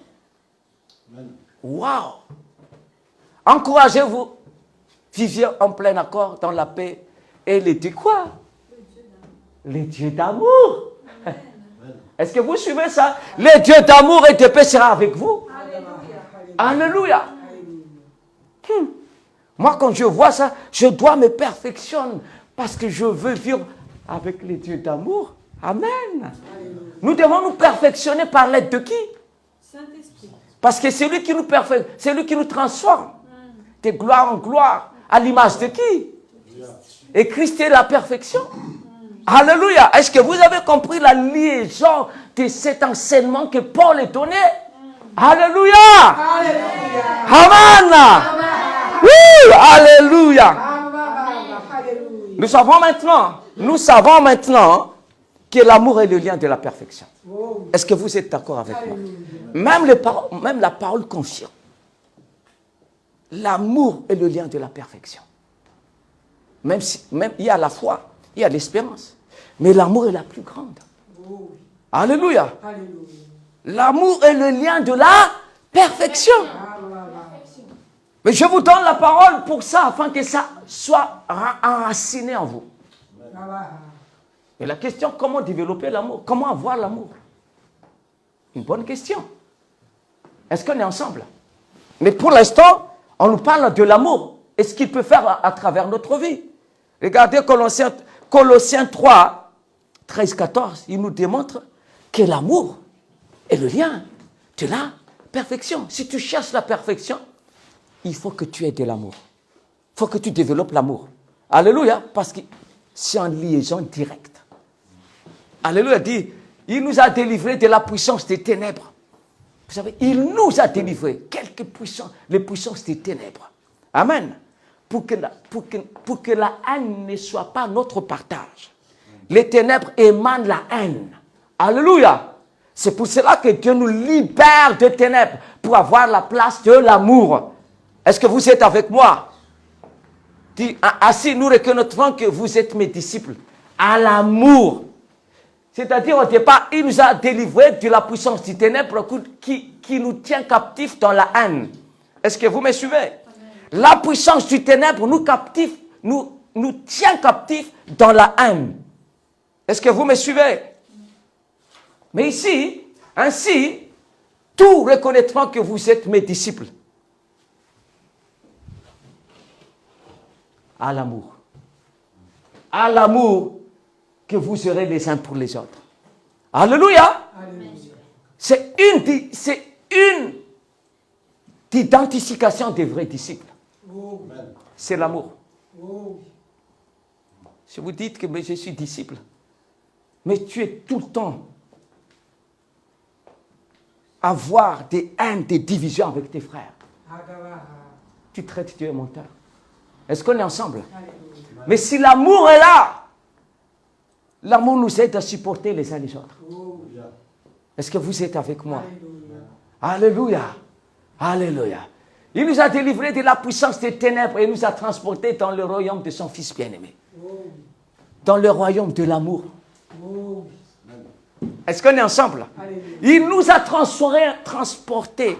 Waouh! Encouragez-vous. Viviez en plein accord, dans la paix. Et les dieux quoi? Les dieux d'amour. Est-ce que vous suivez ça? Les dieux d'amour et de paix sera avec vous. Alléluia. Moi, quand je vois ça, je dois me perfectionner parce que je veux vivre avec les dieux d'amour. Amen. Nous devons nous perfectionner par l'aide de qui? Saint-Esprit. Parce que c'est lui qui nous perfectionne, c'est lui qui nous transforme de gloire en gloire. À l'image de qui? Et Christ est la perfection. Alléluia. Est-ce que vous avez compris la liaison de cet enseignement que Paul est donné? Alléluia. Amen. Oui, alléluia. Nous savons maintenant que l'amour est le lien de la perfection. Est-ce que vous êtes d'accord avec moi? Même la parole confirme. L'amour est le lien de la perfection. Même il y a la foi, il y a l'espérance. Mais l'amour est la plus grande. Alléluia. L'amour est le lien de la perfection. Mais je vous donne la parole pour ça, afin que ça soit enraciné en vous. Et la question, comment développer l'amour? Comment avoir l'amour? Une bonne question. Est-ce qu'on est ensemble? Mais pour l'instant, on nous parle de l'amour et ce qu'il peut faire à travers notre vie. Regardez Colossiens 3, 13, 14, il nous démontre que l'amour est le lien de la perfection. Si tu cherches la perfection, il faut que tu aies de l'amour. Il faut que tu développes l'amour. Alléluia, parce que c'est en liaison directe. Alléluia, dit, il nous a délivrés de la puissance des ténèbres. Vous savez, il nous a délivrés. Quelques puissances, les puissances des ténèbres. Amen. Pour que la haine ne soit pas notre partage. Les ténèbres émanent la haine. Alléluia. C'est pour cela que Dieu nous libère de ténèbres pour avoir la place de l'amour. Est-ce que vous êtes avec moi? Ainsi, nous reconnaîtrons que vous êtes mes disciples. À l'amour. C'est-à-dire, au départ, il nous a délivrés de la puissance du ténèbre qui nous tient captifs dans la haine. Est-ce que vous me suivez? Amen. La puissance du ténèbre nous tient captifs dans la haine. Est-ce que vous me suivez? Mais ici, ainsi, tous reconnaîtront que vous êtes mes disciples. À l'amour. À l'amour que vous serez les uns pour les autres. Alléluia. C'est une identification des vrais disciples. C'est l'amour. Si vous dites que je suis disciple, mais tu es tout le temps à avoir des haines, des divisions avec tes frères. Tu traites Dieu menteur. Est-ce qu'on est ensemble? Mais si l'amour est là, l'amour nous aide à supporter les uns les autres. Est-ce que vous êtes avec moi? Alléluia. Alléluia. Il nous a délivrés de la puissance des ténèbres et nous a transportés dans le royaume de son Fils bien-aimé. Dans le royaume de l'amour. Est-ce qu'on est ensemble? Il nous a transportés.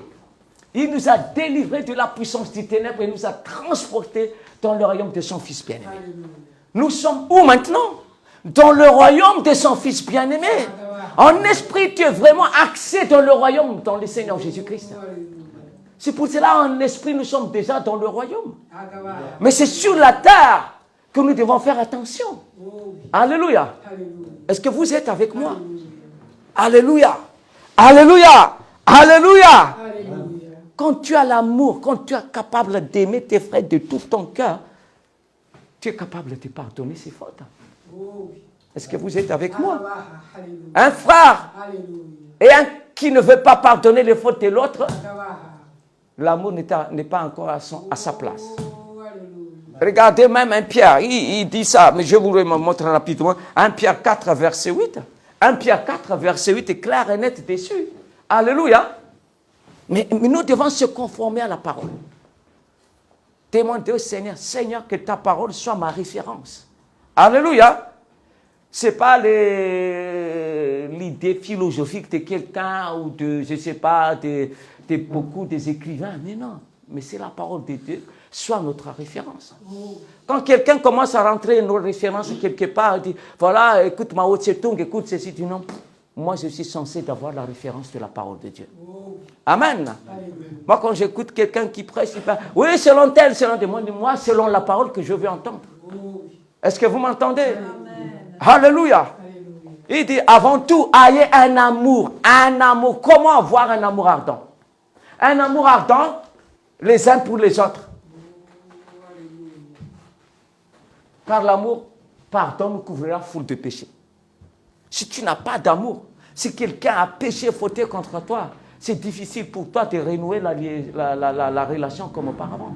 Il nous a délivrés de la puissance des ténèbres et nous a transportés dans le royaume de son Fils bien-aimé. Nous sommes où maintenant? Dans le royaume de son Fils bien-aimé. En esprit, tu es vraiment axé dans le royaume, dans le Seigneur Jésus-Christ. C'est pour cela, en esprit, nous sommes déjà dans le royaume. Mais c'est sur la terre que nous devons faire attention. Alléluia. Est-ce que vous êtes avec moi? Alléluia. Alléluia. Alléluia. Quand tu as l'amour, quand tu es capable d'aimer tes frères de tout ton cœur, tu es capable de pardonner ses fautes. Est-ce que vous êtes avec moi? Un frère et un qui ne veut pas pardonner les fautes de l'autre, l'amour n'est pas encore à sa place. Regardez même 1 Pierre, il dit ça, mais je vous le montre rapidement. 1 Pierre 4, verset 8. 1 Pierre 4, verset 8 est clair et net dessus. Alléluia. Mais nous devons se conformer à la parole. Demandez au Seigneur, Seigneur, que ta parole soit ma référence. Alléluia. Ce n'est pas l'idée philosophique de quelqu'un ou de, je ne sais pas, de beaucoup des écrivains. Mais non. mais c'est la parole de Dieu, soit notre référence. Quand quelqu'un commence à rentrer une référence quelque part, il dit, voilà, écoute Mao Tse-tung, écoute ceci, tu non. Moi, je suis censé avoir la référence de la parole de Dieu. Amen. Moi, quand j'écoute quelqu'un qui prêche, il parle, oui, selon tel, selon des mots, moi, selon la parole que je veux entendre. Est-ce que vous m'entendez? Amen. Alléluia. Il dit, avant tout, ayez un amour. Un amour. Comment avoir un amour ardent? Un amour ardent, les uns pour les autres. Par l'amour, pardon nous couvrira foule de péchés. Si tu n'as pas d'amour, si quelqu'un a péché, fauté contre toi, c'est difficile pour toi de renouer la relation comme auparavant.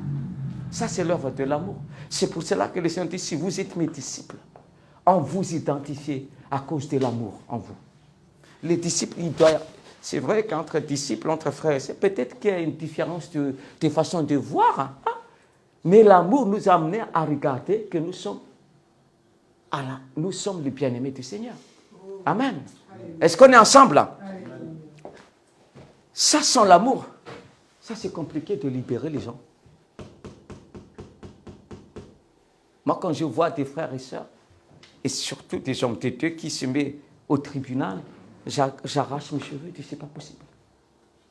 Ça, c'est l'œuvre de l'amour. C'est pour cela que le Seigneur dit, si vous êtes mes disciples, on vous identifie à cause de l'amour en vous. Les disciples, c'est vrai qu'entre disciples, entre frères, c'est peut-être qu'il y a une différence de façon de voir, hein? Mais l'amour nous a amené à regarder que nous sommes les bien-aimés du Seigneur. Amen. Est-ce qu'on est ensemble là? Ça, sans l'amour, ça c'est compliqué de libérer les gens. Moi, quand je vois des frères et sœurs, et surtout des hommes de Dieu qui se mettent au tribunal, j'arrache mes cheveux et je dis, c'est pas possible.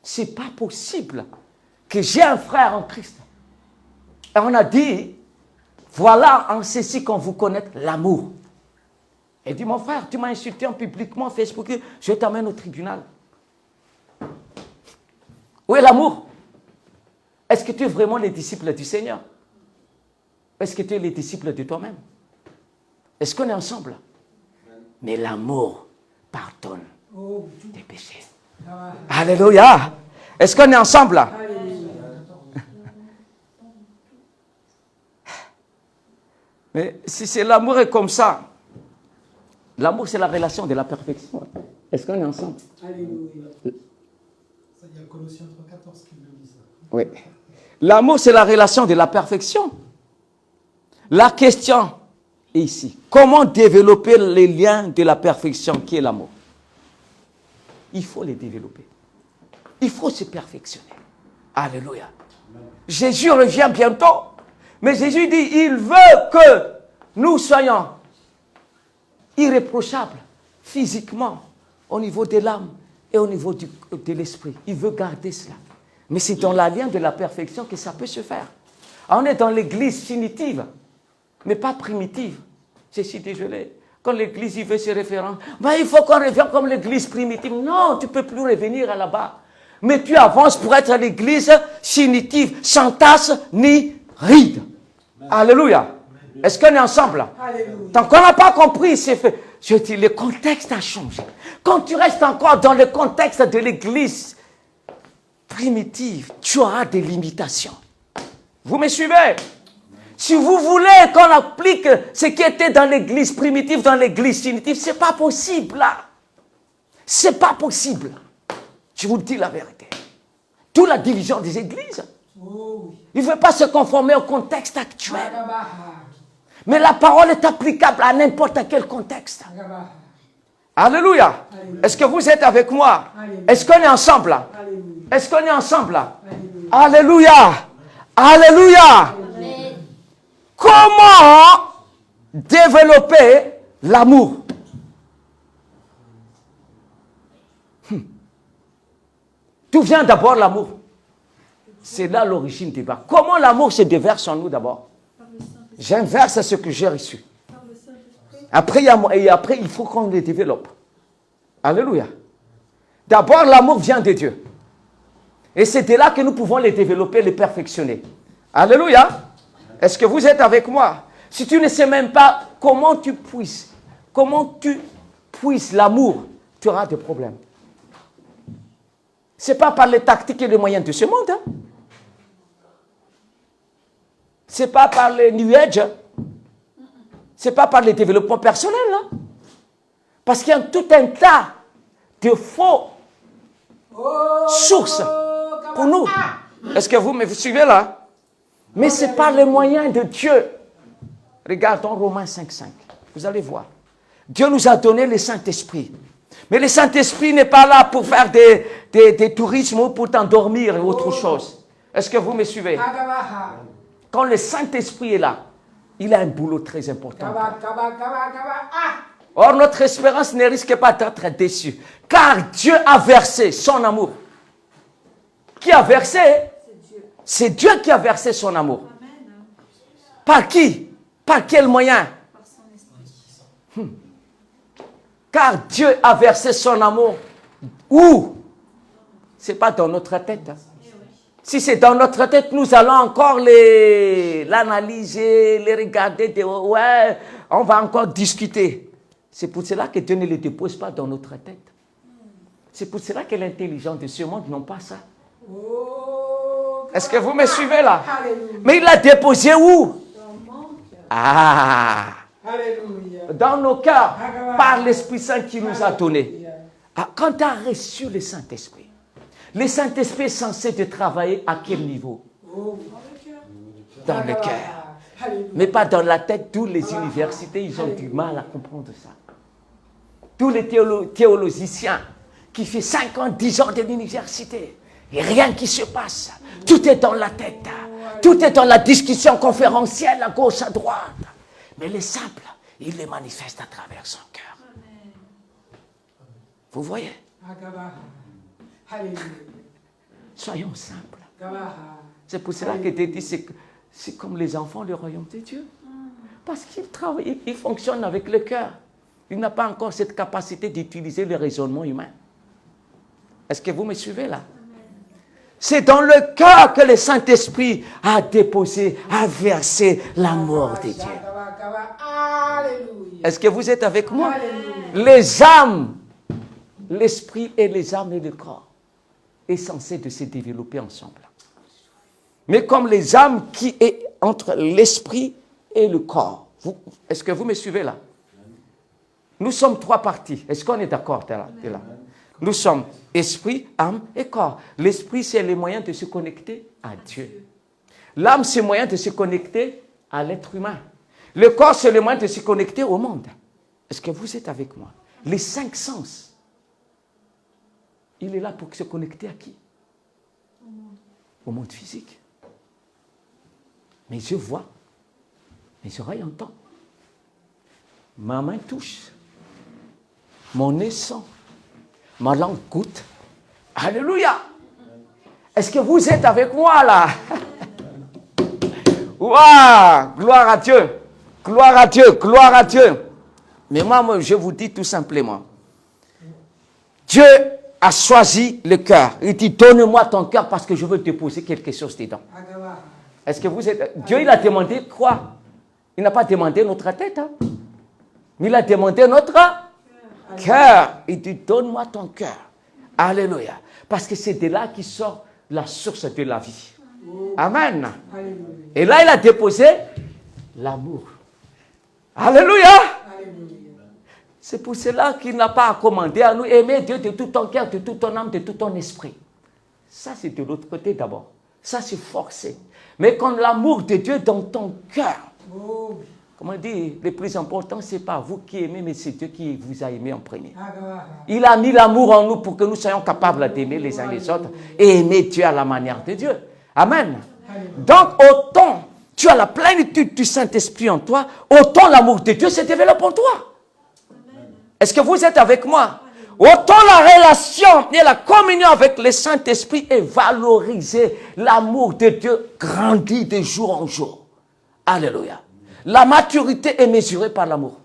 C'est pas possible que j'ai un frère en Christ. Et on a dit, voilà en ceci qu'on vous connaît l'amour. Et dit, mon frère, tu m'as insulté en publiquement, Facebook, je t'amène au tribunal. Où est l'amour? Est-ce que tu es vraiment les disciples du Seigneur? Est-ce que tu es les disciples de toi-même? Est-ce qu'on est ensemble? Mais l'amour pardonne des péchés. Alléluia. Est-ce qu'on est ensemble là? Mais si c'est l'amour est comme ça, l'amour c'est la relation de la perfection. Est-ce qu'on est ensemble? Alléluia. Ça, il y a Colossiens 3,14 qui nous dit ça. Oui. L'amour c'est la relation de la perfection. La question est ici. Comment développer les liens de la perfection qui est l'amour? Il faut les développer. Il faut se perfectionner. Alléluia. Jésus revient bientôt. Mais Jésus dit, il veut que nous soyons irréprochables physiquement, au niveau de l'âme et au niveau de l'esprit. Il veut garder cela. Mais c'est dans la lien de la perfection que ça peut se faire. On est dans l'église finitive, mais pas primitive. Je suis désolé. Quand l'église y veut se référer, il faut qu'on revienne comme l'église primitive. Non, tu ne peux plus revenir à là-bas. Mais tu avances pour être l'église finitive, sans tasse ni ride. Alléluia. Est-ce qu'on est ensemble? Tant qu'on n'a pas compris, c'est fait. Je dis, le contexte a changé. Quand tu restes encore dans le contexte de l'église primitive, tu auras des limitations. Vous me suivez? Si vous voulez qu'on applique ce qui était dans l'église primitive, dans l'église finitive, ce n'est pas possible là. Ce n'est pas possible. Je vous dis la vérité. Toute la division des églises. Il ne veut pas se conformer au contexte actuel. Mais la parole est applicable à n'importe quel contexte. Alléluia. Est-ce que vous êtes avec moi? Est-ce qu'on est ensemble là? Est-ce qu'on est ensemble là? Alléluia. Alléluia. Comment développer l'amour? D'où vient d'abord l'amour? C'est là l'origine du bas. Comment l'amour se déverse en nous d'abord? J'inverse ce que j'ai reçu. Après, il faut qu'on les développe. Alléluia. D'abord, l'amour vient de Dieu. Et c'est de là que nous pouvons les développer, les perfectionner. Alléluia. Est-ce que vous êtes avec moi? Si tu ne sais même pas comment tu puisses l'amour, tu auras des problèmes. Ce n'est pas par les tactiques et les moyens de ce monde. Hein? Ce n'est pas par les New Age. Ce n'est pas par les développements personnels. Hein? Parce qu'il y a tout un tas de faux sources pour nous. Est-ce que vous me suivez là? Mais ce n'est pas les moyens de Dieu. Regardons Romains 5,5. Vous allez voir. Dieu nous a donné le Saint-Esprit. Mais le Saint-Esprit n'est pas là pour faire des tourismes ou pour t'endormir et autre chose. Est-ce que vous me suivez? Agabaha. Quand le Saint-Esprit est là, il a un boulot très important. Ah. Or, notre espérance ne risque pas d'être déçue. Car Dieu a versé son amour. Qui a versé? C'est Dieu qui a versé son amour. Par qui? Par quel moyen? Car Dieu a versé son amour. Où? Ce n'est pas dans notre tête. Hein. Si c'est dans notre tête, nous allons encore l'analyser, les regarder. Ouais, on va encore discuter. C'est pour cela que Dieu ne le dépose pas dans notre tête. C'est pour cela que l'intelligence de ce monde n'ont pas ça. Est-ce que vous me suivez là? Mais il l'a déposé où? Ah! Alléluia. Dans nos cœurs, par l'Esprit Saint qui nous a donné. Ah, quand tu as reçu le Saint-Esprit, le Saint-Esprit est censé de travailler à quel niveau? Dans le cœur. Mais pas dans la tête. Tous les universités, ils ont du mal à comprendre ça. Tous les théologiciens qui font 5 ans, 10 ans de l'université, et rien qui se passe. Tout est dans la tête. Tout est dans la discussion conférentielle à gauche, à droite. Mais les simples, il les manifeste à travers son cœur. Vous voyez? Soyons simples. C'est pour cela que Dieu dit c'est comme les enfants du royaume de Dieu. Parce qu'ils travaillent, ils fonctionnent avec le cœur. Il n'a pas encore cette capacité d'utiliser le raisonnement humain. Est-ce que vous me suivez là? C'est dans le cœur que le Saint-Esprit a déposé, a versé l'amour de Dieu. Est-ce que vous êtes avec moi? Les âmes, l'esprit et les âmes et le corps est censé de se développer ensemble. Mais comme les âmes qui est entre l'esprit et le corps. Est-ce que vous me suivez là? Nous sommes 3 parties. Est-ce qu'on est d'accord là? Nous sommes esprit, âme et corps. L'esprit, c'est le moyen de se connecter à Dieu. L'âme, c'est le moyen de se connecter à l'être humain. Le corps, c'est le moyen de se connecter au monde. Est-ce que vous êtes avec moi? Les 5 sens. Il est là pour se connecter à qui? Au monde physique. Mes yeux voient. Mes oreilles entendent. Ma main touche. Mon nez sent. Ma langue goûte. Alléluia! Est-ce que vous êtes avec moi là? Waouh! Gloire à Dieu! Gloire à Dieu! Gloire à Dieu! Mais moi, je vous dis tout simplement, Dieu a choisi le cœur. Il dit, donne-moi ton cœur parce que je veux te poser quelque chose dedans. Est-ce que vous êtes... Dieu, il a demandé quoi? Il n'a pas demandé notre tête. Hein? Mais il a demandé notre cœur. Il dit, donne-moi ton cœur. Alléluia. Parce que c'est de là qui sort la source de la vie. Amen. Et là, il a déposé l'amour. Alléluia. C'est pour cela qu'il n'a pas commandé à nous aimer Dieu de tout ton cœur, de toute ton âme, de tout ton esprit. Ça, c'est de l'autre côté d'abord. Ça, c'est forcé. Mais quand l'amour de Dieu est dans ton cœur, comme on dit, le plus important, ce n'est pas vous qui aimez, mais c'est Dieu qui vous a aimé en premier. Il a mis l'amour en nous pour que nous soyons capables d'aimer les uns les autres et aimer Dieu à la manière de Dieu. Amen. Donc, autant tu as la plénitude du Saint-Esprit en toi, autant l'amour de Dieu se développe en toi. Est-ce que vous êtes avec moi? Autant la relation et la communion avec le Saint-Esprit est valorisée, l'amour de Dieu grandit de jour en jour. Alléluia. La maturité est mesurée par l'amour.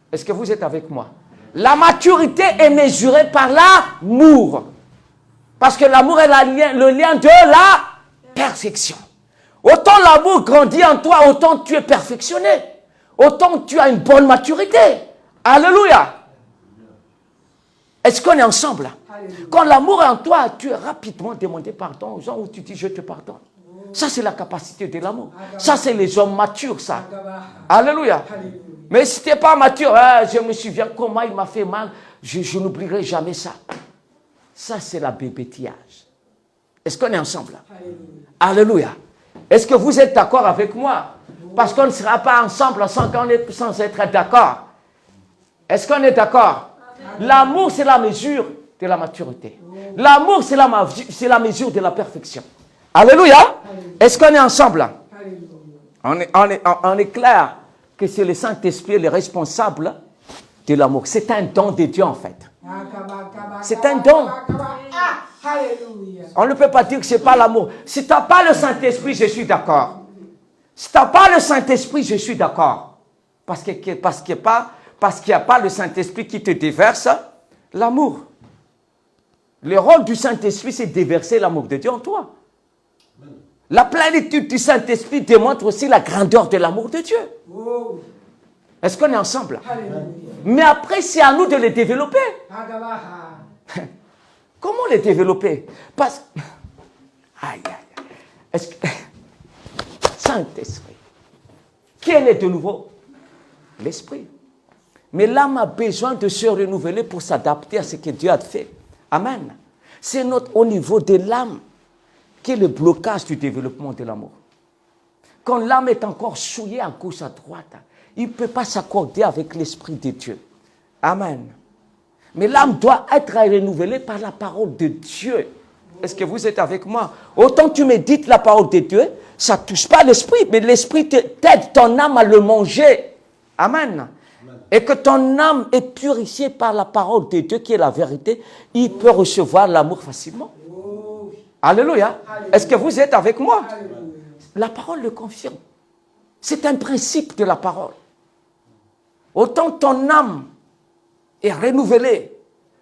Est-ce que vous êtes avec moi? La maturité est mesurée par l'amour. Parce que l'amour est le lien de la perfection. Autant l'amour grandit en toi, autant tu es perfectionné. Autant tu as une bonne maturité. Alléluia. Est-ce qu'on est ensemble là? Quand l'amour est en toi, tu es rapidement demandé pardon aux gens où tu dis je te pardonne. Ça, c'est la capacité de l'amour. Ça, c'est les hommes matures, ça. Alléluia. Mais si tu n'es pas mature, je me souviens comment il m'a fait mal, je n'oublierai jamais ça. Ça, c'est la bébêtillage. Est-ce qu'on est ensemble là? Alléluia. Est-ce que vous êtes d'accord avec moi? Parce qu'on ne sera pas ensemble sans être d'accord. Est-ce qu'on est d'accord? L'amour, c'est la mesure de la maturité. L'amour, c'est la mesure de la perfection. Alléluia. Est-ce qu'on est ensemble là? On est clair que c'est le Saint-Esprit le responsable de l'amour. C'est un don de Dieu en fait. C'est un don. On ne peut pas dire que ce n'est pas l'amour. Si tu n'as pas le Saint-Esprit, je suis d'accord. Si tu n'as pas le Saint-Esprit, je suis d'accord. Parce qu'il n'y a pas le Saint-Esprit qui te déverse l'amour. Le rôle du Saint-Esprit, c'est de déverser l'amour de Dieu en toi. La plénitude du Saint-Esprit démontre aussi la grandeur de l'amour de Dieu. Est-ce qu'on est ensemble? Mais après, c'est à nous de le développer. Comment le développer? Parce... Aïe, aïe. Est-ce que... Saint-Esprit. Quel est de nouveau? L'Esprit. Mais l'âme a besoin de se renouveler pour s'adapter à ce que Dieu a fait. Amen. C'est au niveau de l'âme qui est le blocage du développement de l'amour. Quand l'âme est encore souillée à gauche, à droite, il ne peut pas s'accorder avec l'Esprit de Dieu. Amen. Mais l'âme doit être renouvelée par la parole de Dieu. Est-ce que vous êtes avec moi? Autant tu médites la parole de Dieu, ça ne touche pas l'esprit, mais l'esprit t'aide ton âme à le manger. Amen. Et que ton âme est purifiée par la parole de Dieu qui est la vérité, il peut recevoir l'amour facilement. Alléluia. Est-ce que vous êtes avec moi? La parole le confirme. C'est un principe de la parole. Autant ton âme est renouvelée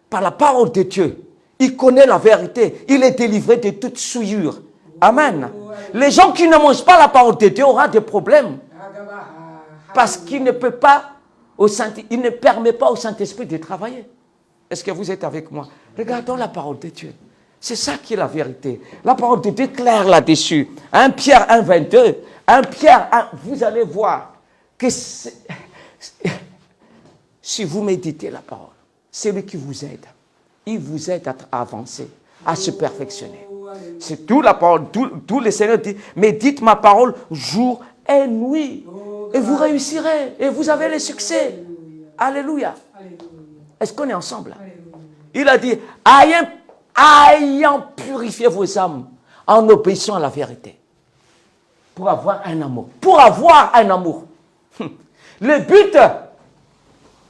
par la parole de Dieu, il connaît la vérité, il est délivré de toute souillure. Amen. Les gens qui ne mangent pas la parole de Dieu auront des problèmes. Parce qu'il ne peut pas, il ne permet pas au Saint-Esprit de travailler. Est-ce que vous êtes avec moi? Regardons la parole de Dieu. C'est ça qui est la vérité. La parole de Dieu est claire là-dessus. 1 Pierre 1, 22. 1 Pierre 1, vous allez voir que si vous méditez la parole, c'est lui qui vous aide. Il vous aide à avancer, à se perfectionner. C'est tout la parole. Tout le Seigneur dit, médite ma parole jour et nuit. Et vous réussirez. Et vous avez le succès. Alléluia. Est-ce qu'on est ensemble? Il a dit, ayant purifié vos âmes en obéissant à la vérité. Pour avoir un amour. Pour avoir un amour. Le but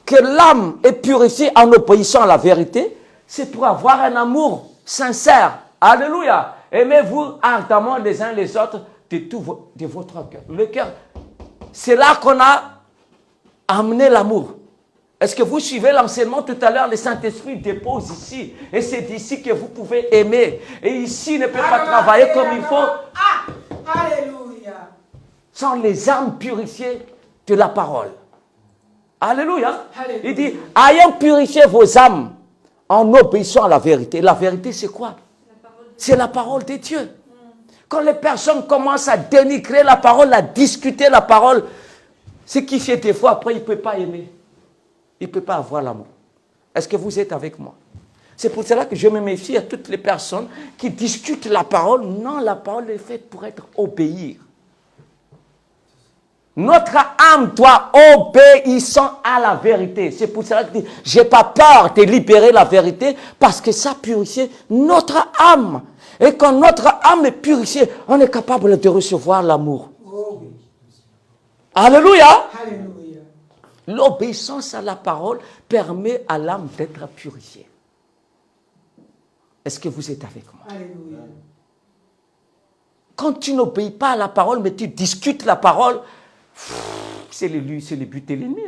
que l'âme est purifiée en obéissant à la vérité, c'est pour avoir un amour sincère. Alléluia. Aimez-vous ardemment les uns les autres de votre cœur. Le cœur, c'est là qu'on a amené l'amour. Est-ce que vous suivez l'enseignement tout à l'heure? Le Saint-Esprit dépose ici. Et c'est d'ici que vous pouvez aimer. Et ici, ne peut pas travailler comme il faut. Alléluia. Sans les âmes purifiées de la parole. Alléluia. Alléluia. Il dit, ayant purifié vos âmes en obéissant à la vérité. La vérité, c'est quoi? C'est la parole de Dieu. Quand les personnes commencent à dénigrer la parole, à discuter la parole, ce qui fait des fois, après, il ne peut pas aimer. Il ne peut pas avoir l'amour. Est-ce que vous êtes avec moi? C'est pour cela que je me méfie à toutes les personnes qui discutent la parole. Non, la parole est faite pour être obéir. Notre âme doit obéissant à la vérité. C'est pour cela que je n'ai pas peur de libérer la vérité parce que ça purifie notre âme. Et quand notre âme est purifiée, on est capable de recevoir l'amour. Alléluia. Alléluia. L'obéissance à la parole permet à l'âme d'être purifiée. Est-ce que vous êtes avec moi? Alléluia. Quand tu n'obéis pas à la parole, mais tu discutes la parole, c'est le but de l'ennemi.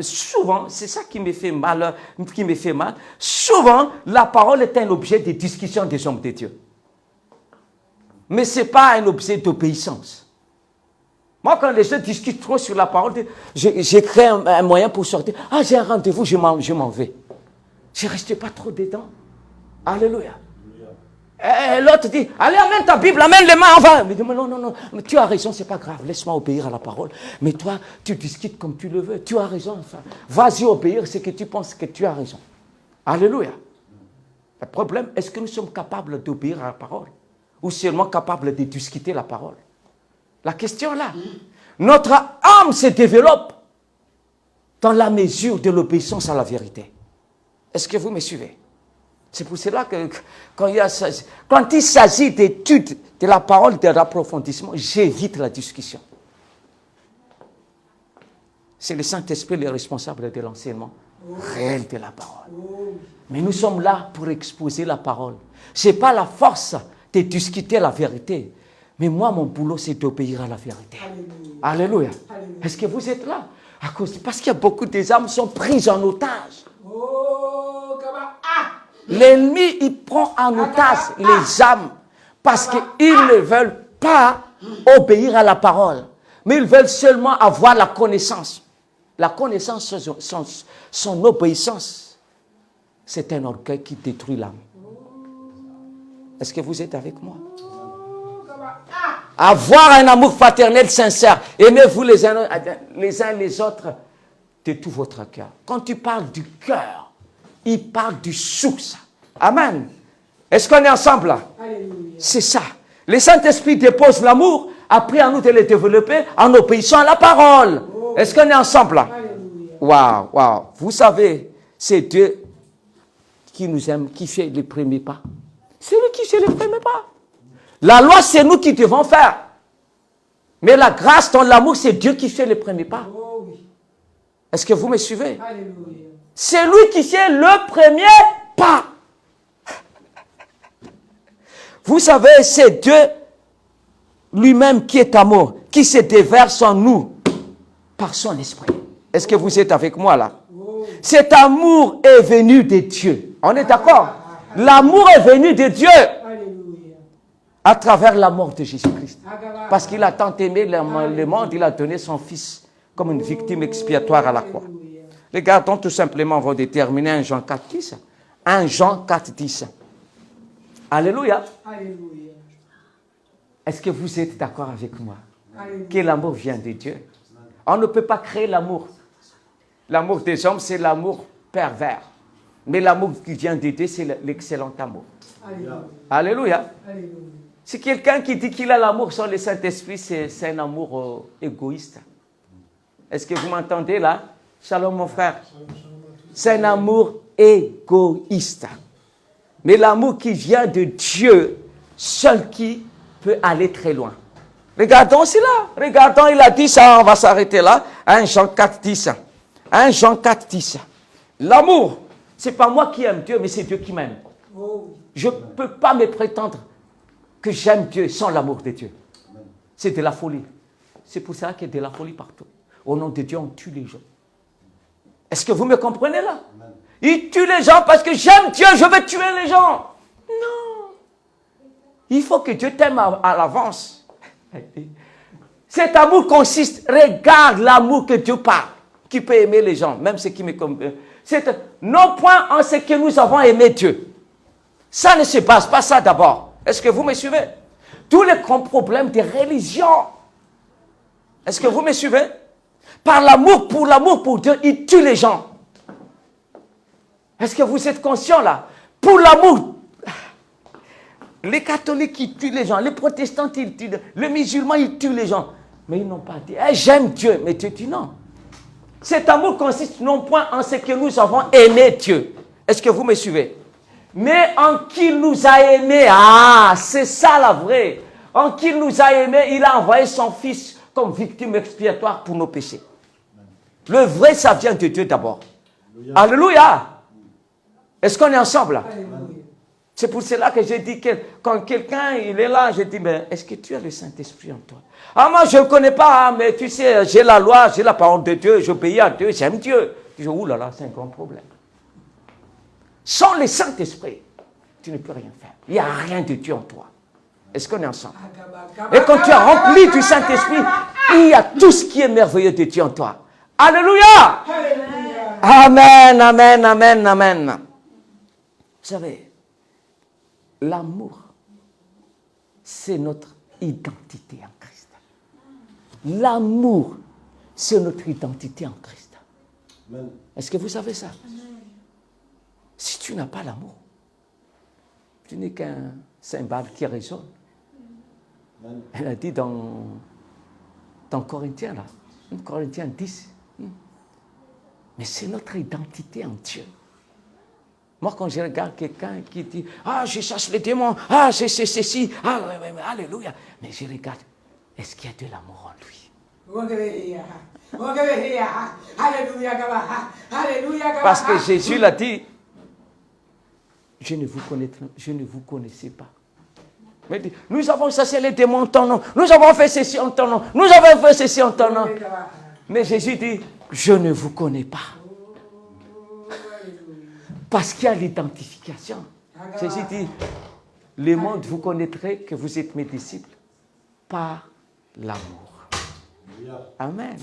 Souvent, c'est ça qui me fait mal, Souvent, la parole est un objet de discussion des hommes de Dieu. Mais ce n'est pas un objet d'obéissance. Moi, quand les gens discutent trop sur la parole, j'ai créé un moyen pour sortir. Ah, j'ai un rendez-vous, je m'en vais. Je ne reste pas trop dedans. Alléluia. Et l'autre dit, allez, amène ta Bible, amène les mains, on va. Mais non, mais tu as raison, c'est pas grave, laisse-moi obéir à la parole. Mais toi, tu discutes comme tu le veux, tu as raison, enfin. Vas-y obéir, c'est que tu penses que tu as raison. Alléluia. Le problème, est-ce que nous sommes capables d'obéir à la parole? Ou seulement capables de discuter la parole? La question là. Notre âme se développe dans la mesure de l'obéissance à la vérité. Est-ce que vous me suivez? C'est pour cela que quand il s'agit d'études de la parole, de l'approfondissement, j'évite la discussion. C'est le Saint-Esprit le responsable de l'enseignement réel de la parole. Mais nous sommes là pour exposer la parole. Ce n'est pas la force de discuter la vérité. Mais moi, mon boulot, c'est d'obéir à la vérité. Alléluia. Alléluia. Est-ce que vous êtes là? Parce qu'il y a beaucoup des âmes qui sont prises en otage. L'ennemi, il prend en otage les âmes parce qu'ils ne veulent pas obéir à la parole. Mais ils veulent seulement avoir la connaissance. La connaissance, son obéissance, c'est un orgueil qui détruit l'âme. Est-ce que vous êtes avec moi? Avoir un amour fraternel sincère. Aimez-vous les uns les autres de tout votre cœur. Quand tu parles du cœur, il parle du source. Amen. Est-ce qu'on est ensemble là? C'est ça. Le Saint-Esprit dépose l'amour, après à nous de le développer en obéissant à la parole. Est-ce qu'on est ensemble là? Waouh, waouh. Vous savez, c'est Dieu qui nous aime, qui fait les premiers pas. C'est lui qui fait les premiers pas. La loi, c'est nous qui devons faire. Mais la grâce dans l'amour, c'est Dieu qui fait les premiers pas. Est-ce que vous me suivez? C'est lui qui fait le premier pas. Vous savez, c'est Dieu lui-même qui est amour, qui se déverse en nous par son esprit. Est-ce que vous êtes avec moi là? Cet amour est venu de Dieu. On est d'accord? L'amour est venu de Dieu à travers la mort de Jésus-Christ. Parce qu'il a tant aimé le monde, il a donné son Fils comme une victime expiatoire à la croix. Regardons tout simplement, on va déterminer 1 Jean 4, 10. 1 Jean 4, 10. Alléluia. Est-ce que vous êtes d'accord avec moi? Que l'amour vient de Dieu. On ne peut pas créer l'amour. L'amour des hommes, c'est l'amour pervers. Mais l'amour qui vient de Dieu, c'est l'excellent amour. Alléluia. Si quelqu'un qui dit qu'il a l'amour sur le Saint-Esprit, c'est un amour égoïste. Est-ce que vous m'entendez là? Shalom mon frère. C'est un amour égoïste. Mais l'amour qui vient de Dieu, seul qui peut aller très loin. Regardons cela. Regardons, il a dit ça, on va s'arrêter là. 1 Jean 4, 10. 1 Jean 4, 10. L'amour, ce n'est pas moi qui aime Dieu, mais c'est Dieu qui m'aime. Je ne peux pas me prétendre que j'aime Dieu sans l'amour de Dieu. C'est de la folie. C'est pour ça qu'il y a de la folie partout. Au nom de Dieu, on tue les gens. Est-ce que vous me comprenez là? Il tue les gens parce que j'aime Dieu, je veux tuer les gens. Non. Il faut que Dieu t'aime à l'avance. Cet amour consiste, regarde l'amour que Dieu parle, qui peut aimer les gens, même ceux qui me comprennent. C'est non point en ce que nous avons aimé Dieu. Ça ne se passe pas ça d'abord. Est-ce que vous me suivez? Tous les grands problèmes des religions. Est-ce que vous me suivez? Par l'amour pour Dieu, ils tuent les gens. Est-ce que vous êtes conscient là? Pour l'amour. Les catholiques, ils tuent les gens. Les protestants, ils tuent. Les musulmans, ils tuent les gens. Mais ils n'ont pas dit, hey, j'aime Dieu. Mais Dieu dit non. Cet amour consiste non point en ce que nous avons aimé Dieu. Est-ce que vous me suivez? Mais en qui il nous a aimés. Ah, c'est ça la vraie. En qui il nous a aimés, il a envoyé son Fils comme victime expiatoire pour nos péchés. Le vrai, ça vient de Dieu d'abord. Alléluia. Est-ce qu'on est ensemble là? C'est pour cela que j'ai dit que quand quelqu'un il est là, je dis, mais est-ce que tu as le Saint-Esprit en toi? Ah, moi je ne le connais pas, hein, mais tu sais, j'ai la loi, j'ai la parole de Dieu, j'obéis à Dieu, j'aime Dieu. Je dis, oulala, c'est un grand problème. Sans le Saint-Esprit, tu ne peux rien faire. Il n'y a rien de Dieu en toi. Est-ce qu'on est ensemble? Et quand tu es rempli du Saint-Esprit, il y a tout ce qui est merveilleux de Dieu en toi. Alléluia! Amen, amen, amen, amen. Vous savez, l'amour, c'est notre identité en Christ. L'amour, c'est notre identité en Christ. Est-ce que vous savez ça? Si tu n'as pas l'amour, tu n'es qu'un cymbale qui résonne. Elle a dit dans Corinthiens, là, Corinthiens 10. Mais c'est notre identité en Dieu. Moi, quand je regarde quelqu'un qui dit « Ah, je chasse les démons, ah, c'est ceci, ah, ouais, alléluia », mais je regarde, est-ce qu'il y a de l'amour en lui? Parce que Jésus l'a dit, je ne vous connaissais pas. Mais dit, nous avons chassé les démons en ton nom, nous avons fait ceci en ton nom, nous avons fait ceci en ton nom. Mais Jésus dit, je ne vous connais pas. Parce qu'il y a l'identification. Jésus dit, le monde vous connaîtrait que vous êtes mes disciples par l'amour. Amen.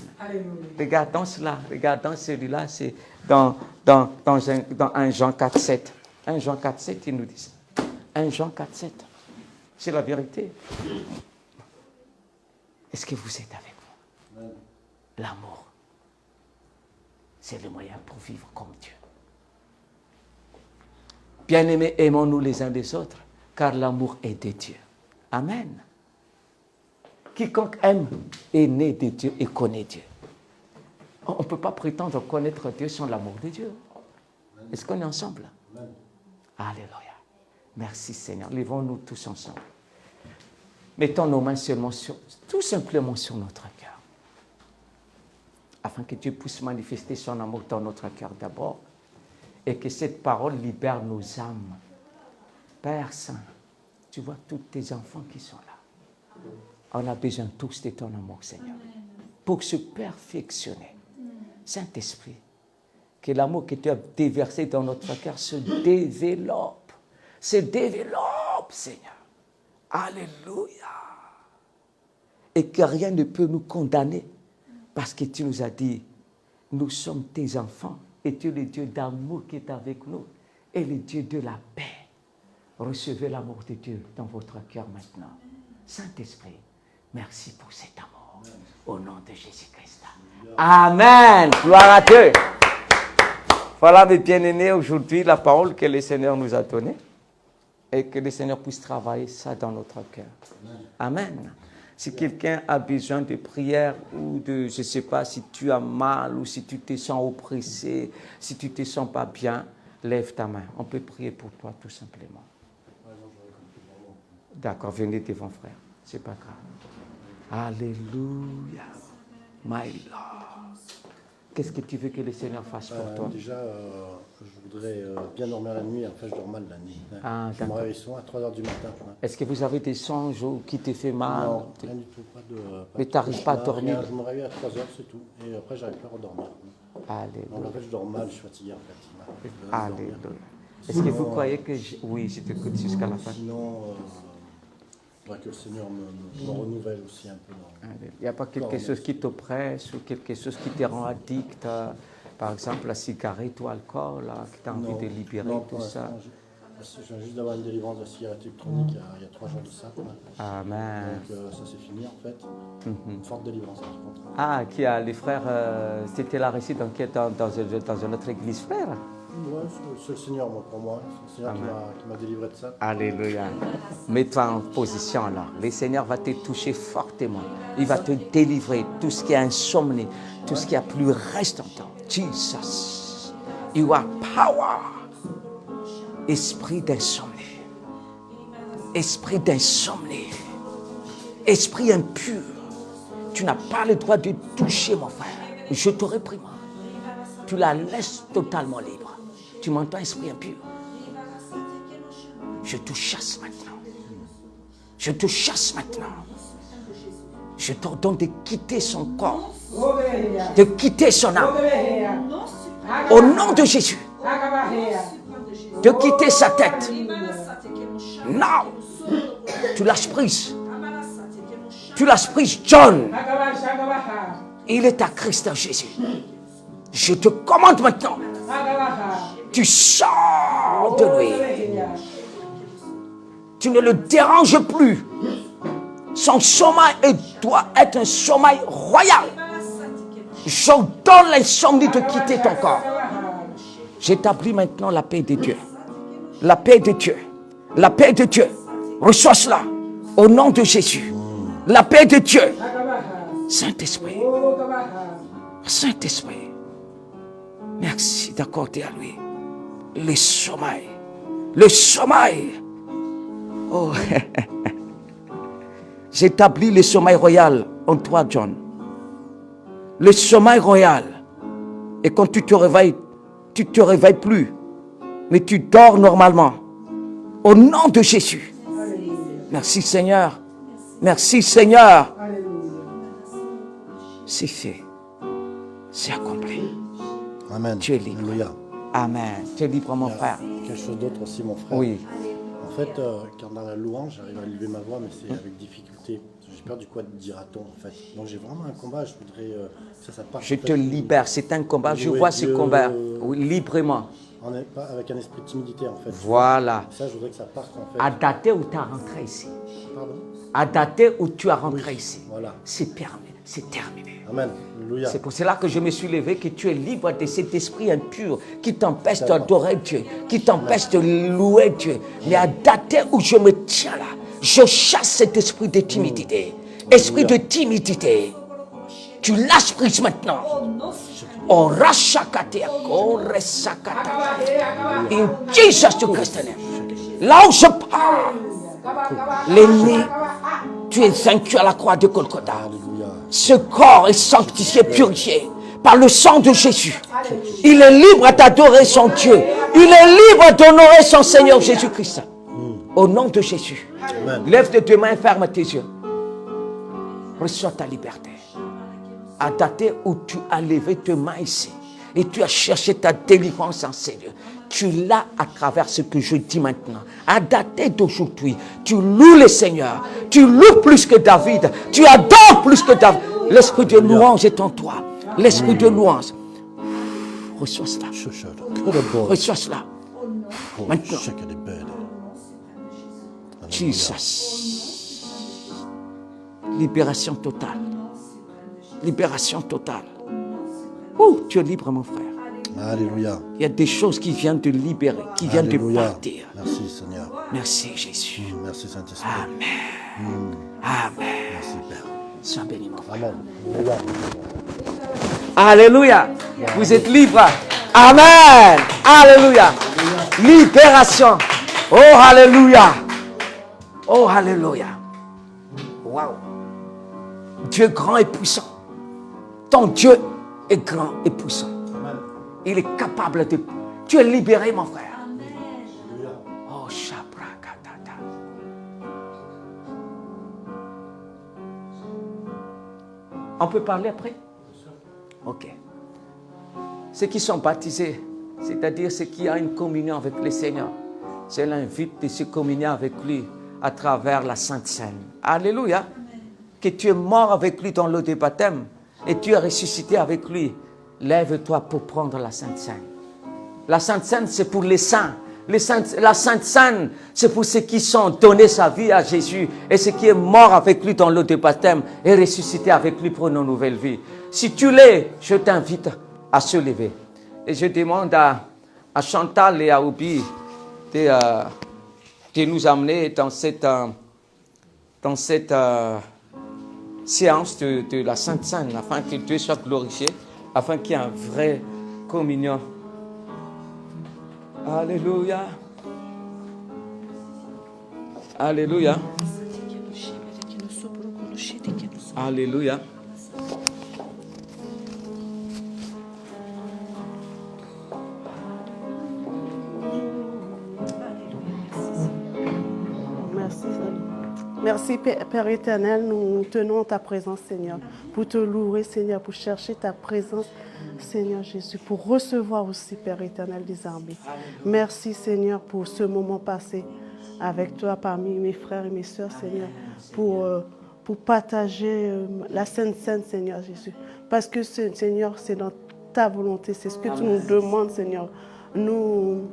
Regardons cela, regardons celui-là, c'est dans 1 Jean 4,7. 1 Jean 4,7, il nous dit ça. 1 Jean 4,7. C'est la vérité. Est-ce que vous êtes avec moi? L'amour, c'est le moyen pour vivre comme Dieu. Bien-aimés, aimons-nous les uns des autres, car l'amour est de Dieu. Amen. Quiconque aime est né de Dieu et connaît Dieu. On ne peut pas prétendre connaître Dieu sans l'amour de Dieu. Est-ce qu'on est ensemble? Alléluia. Merci Seigneur. Levons-nous tous ensemble. Mettons nos mains seulement tout simplement sur notre cœur. Afin que Dieu puisse manifester son amour dans notre cœur d'abord. Et que cette parole libère nos âmes. Père Saint, tu vois tous tes enfants qui sont là. On a besoin tous de ton amour, Seigneur, pour se perfectionner. Saint-Esprit, que l'amour que tu as déversé dans notre cœur se développe. Se développe, Seigneur. Alléluia. Et que rien ne peut nous condamner, parce que tu nous as dit, nous sommes tes enfants, et tu es le Dieu d'amour qui est avec nous, et le Dieu de la paix. Recevez l'amour de Dieu dans votre cœur maintenant. Saint-Esprit, merci pour cet amour. Au nom de Jésus-Christ. Amen. Gloire à Dieu. Voilà, mes bien-aimés, aujourd'hui, la parole que le Seigneur nous a donnée. Et que le Seigneur puisse travailler ça dans notre cœur. Amen. Si quelqu'un a besoin de prière ou de, je ne sais pas, si tu as mal ou si tu te sens oppressé, si tu ne te sens pas bien, lève ta main. On peut prier pour toi tout simplement. D'accord, venez devant frère. C'est pas grave. Alléluia. My Lord. Qu'est-ce que tu veux que le Seigneur fasse pour toi? Déjà, je voudrais bien dormir la nuit. En fait, je dors mal la nuit. Ah, je me réveille souvent à 3h du matin. Est-ce que vous avez des songes qui te fait mal? Non, rien du tout. Mais tu n'arrives pas à dormir? Je me réveille à 3h, c'est tout. Et après, j'arrive pas à redormir. Alléluia. Donc, en fait, je dors mal, je suis fatigué en fait. Alléluia. Est-ce que vous croyez que... Oui, je t'écoute jusqu'à la fin. Sinon, il faudrait que le Seigneur me renouvelle aussi un peu. Il n'y a pas quelque chose qui t'oppresse ou quelque chose qui te rend addict, par exemple la cigarette ou l'alcool, qui t'a envie de libérer, tout ça? Je viens juste d'avoir une délivrance de la cigarette électronique il y a 3 jours de ça. Amen. Donc ça c'est fini en fait. Une forte délivrance par contre. Ah, qui a les frères, c'était la récite dans une autre église, frère? Oui, c'est le Seigneur pour moi. C'est le Seigneur qui m'a délivré de ça. Alléluia. Mets-toi en position là. Le Seigneur va te toucher fortement. Il va te délivrer tout ce qui est insomnie, tout ce qui a plus reste en temps. Jesus, you are power. Esprit d'insomnie. Esprit d'insomnie. Esprit impur. Tu n'as pas le droit de toucher mon frère. Je te réprimande. Tu la laisses totalement libre. Tu m'entends, esprit impur? Je te chasse maintenant. Je te chasse maintenant. Je t'ordonne de quitter son corps, de quitter son âme. Au nom de Jésus. De quitter sa tête. Non. Tu lâches prise. Tu lâches prise, John. Il est à Christ Jésus. Je te commande maintenant. Tu sors de lui. Tu ne le déranges plus. Son sommeil doit être un sommeil royal. J'ordonne l'insomnie de quitter ton corps. J'établis maintenant la paix de Dieu. La paix de Dieu. La paix de Dieu. Reçois cela. Au nom de Jésus. La paix de Dieu. Saint-Esprit. Saint-Esprit. Merci d'accorder à lui le sommeil. Le sommeil. Oh, j'établis le sommeil royal en toi, John. Le sommeil royal. Et quand tu te réveilles plus. Mais tu dors normalement. Au nom de Jésus. Merci Seigneur. Merci Seigneur. C'est fait. C'est accompli. Amen. Tu es libre. Alléluia. Amen. Tu es libre, mon frère. Quelque chose d'autre aussi, mon frère. Oui. En fait, quand dans la louange, j'arrive à élever ma voix, mais c'est avec difficulté. J'ai peur du quoi dira-t-on, en fait. Donc j'ai vraiment un combat, je voudrais que ça parte. Je te libère. C'est un combat. Je vois ce combat. Oui, librement. Avec un esprit de timidité, en fait. Voilà. Ça, je voudrais que ça parte, en fait. À dater où tu as rentré ici. Pardon? À dater où tu as rentré ici. Voilà. C'est terminé. C'est terminé. Amen. Alléluia. C'est pour cela que je me suis levé, que tu es libre de cet esprit impur qui t'empêche d'adorer Dieu, qui t'empêche de louer Dieu. Mais à dater où je me tiens là, je chasse cet esprit de timidité. Esprit de timidité. Tu lâches prise maintenant. In Jesus Christ's name. Là où je parle, l'ennemi, tu es vaincu à la croix de Golgotha. Ce corps est sanctifié, purifié par le sang de Jésus. Il est libre d'adorer son Dieu. Il est libre d'honorer son Seigneur Jésus-Christ. Au nom de Jésus. Amen. Lève tes deux mains, ferme tes yeux. Reçois ta liberté. À dater où tu as levé tes mains ici et tu as cherché ta délivrance en Seigneur, tu l'as à travers ce que je dis maintenant. À dater d'aujourd'hui, tu loues le Seigneur. Tu loues plus que David. Tu adores plus que David. L'esprit de louange est en toi. L'esprit de louange. Reçois cela. Reçois cela. Maintenant. Jesus. Libération totale. Libération totale. Oh, tu es libre, mon frère. Alléluia. Il y a des choses qui viennent de libérer, qui viennent Alléluia. de partir. Merci, Seigneur. Merci, Jésus. Merci, Saint-Esprit. Amen. Amen. Merci, Père. Sois béni, mon frère. Amen. Alléluia. Alléluia. Vous êtes libre. Amen. Alléluia. Libération. Oh, Alléluia. Oh, Alléluia. Wow. Dieu grand et puissant. Ton Dieu est grand et puissant. Il est capable de... Tu es libéré, mon frère. Oh, Shabrakatata. On peut parler après? Ok. Ceux qui sont baptisés, c'est-à-dire ceux qui ont une communion avec le Seigneur, je l'invite de se communier avec lui à travers la Sainte Seine. Alléluia. Que tu es mort avec lui dans l'eau de baptême et tu es ressuscité avec lui. Lève-toi pour prendre la Sainte Seine. La Sainte Seine, c'est pour les saints. La Sainte Seine, c'est pour ceux qui sont donné sa vie à Jésus et ceux qui est mort avec lui dans l'eau de baptême et ressuscité avec lui pour une nouvelle vie. Si tu l'es, je t'invite à se lever. Et je demande à Chantal et à Obi de nous amener dans cette séance de la Sainte Seine, afin que Dieu soit glorifié, afin qu'il y ait une vraie communion. Alléluia. Alléluia. Alléluia. Merci Père éternel, nous tenons ta présence Seigneur, pour te louer Seigneur, pour chercher ta présence Seigneur Jésus, pour recevoir aussi Père éternel des armées. Merci Seigneur pour ce moment passé avec toi parmi mes frères et mes sœurs Seigneur, pour partager la Sainte Seine Seigneur Jésus. Parce que Seigneur, c'est dans ta volonté, c'est ce que tu nous demandes Seigneur. Nous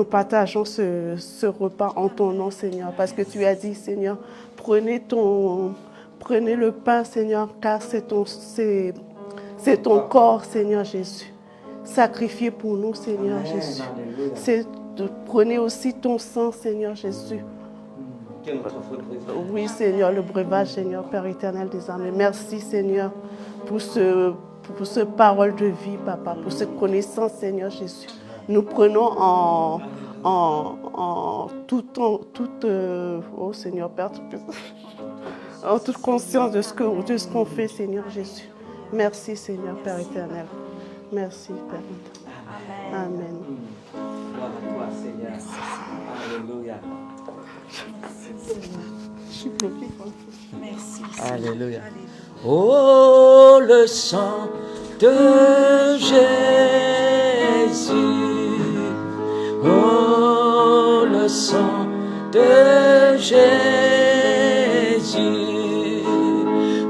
partageons ce repas en ton nom, Seigneur, parce que tu as dit, Seigneur, prenez le pain, Seigneur, car c'est ton corps, Seigneur Jésus, sacrifié pour nous, Seigneur Jésus. Prenez aussi ton sang, Seigneur Jésus. Oui, Seigneur, le breuvage, Seigneur, Père éternel des armées. Merci, Seigneur, pour pour cette parole de vie, Papa, pour cette connaissance, Seigneur Jésus. Nous prenons en toute oh Seigneur Père, en toute conscience de ce qu'on fait, Seigneur Jésus. Merci, Seigneur Père éternel. Merci, Père éternel. Amen. Gloire à toi, Seigneur. Alléluia. Merci. Alléluia. Oh, le sang de Jésus. Oh, le sang de Jésus.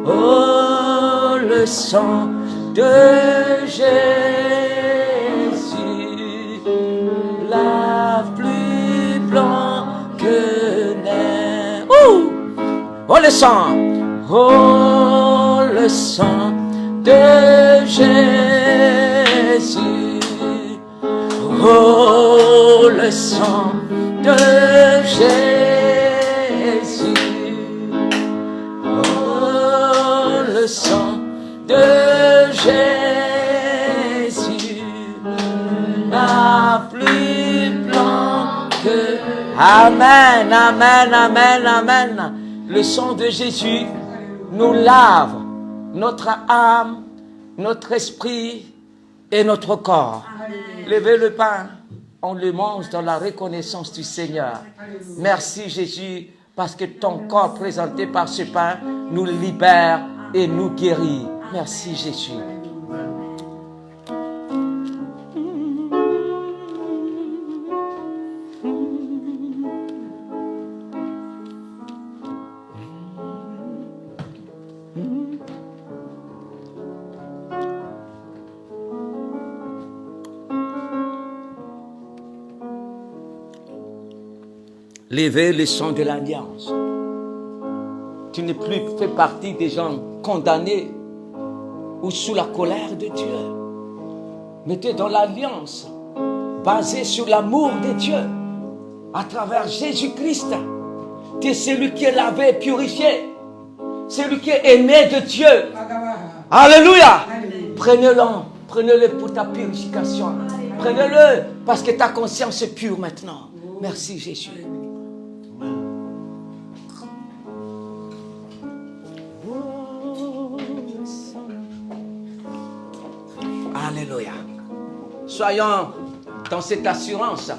Oh, le sang de Jésus. Lave plus blanc que neige. Oh, le sang. Oh, le sang de Jésus. Oh, le sang de Jésus. Oh, le sang de Jésus. La plus blanc que... Amen, amen, amen, amen. Le sang de Jésus nous lave notre âme, notre esprit et notre corps. Levez le pain, on le mange dans la reconnaissance du Seigneur. Merci Jésus, parce que ton corps présenté par ce pain nous libère et nous guérit. Merci Jésus. Levez le sang de l'alliance. Tu n'es plus fait partie des gens condamnés ou sous la colère de Dieu. Mais tu es dans l'alliance basée sur l'amour de Dieu à travers Jésus-Christ. Tu es celui qui est lavé et purifié. Celui qui est aimé de Dieu. Alléluia. Prenez-le. Prenez-le pour ta purification. Prenez-le parce que ta conscience est pure maintenant. Merci Jésus. Alléluia. Soyons dans cette assurance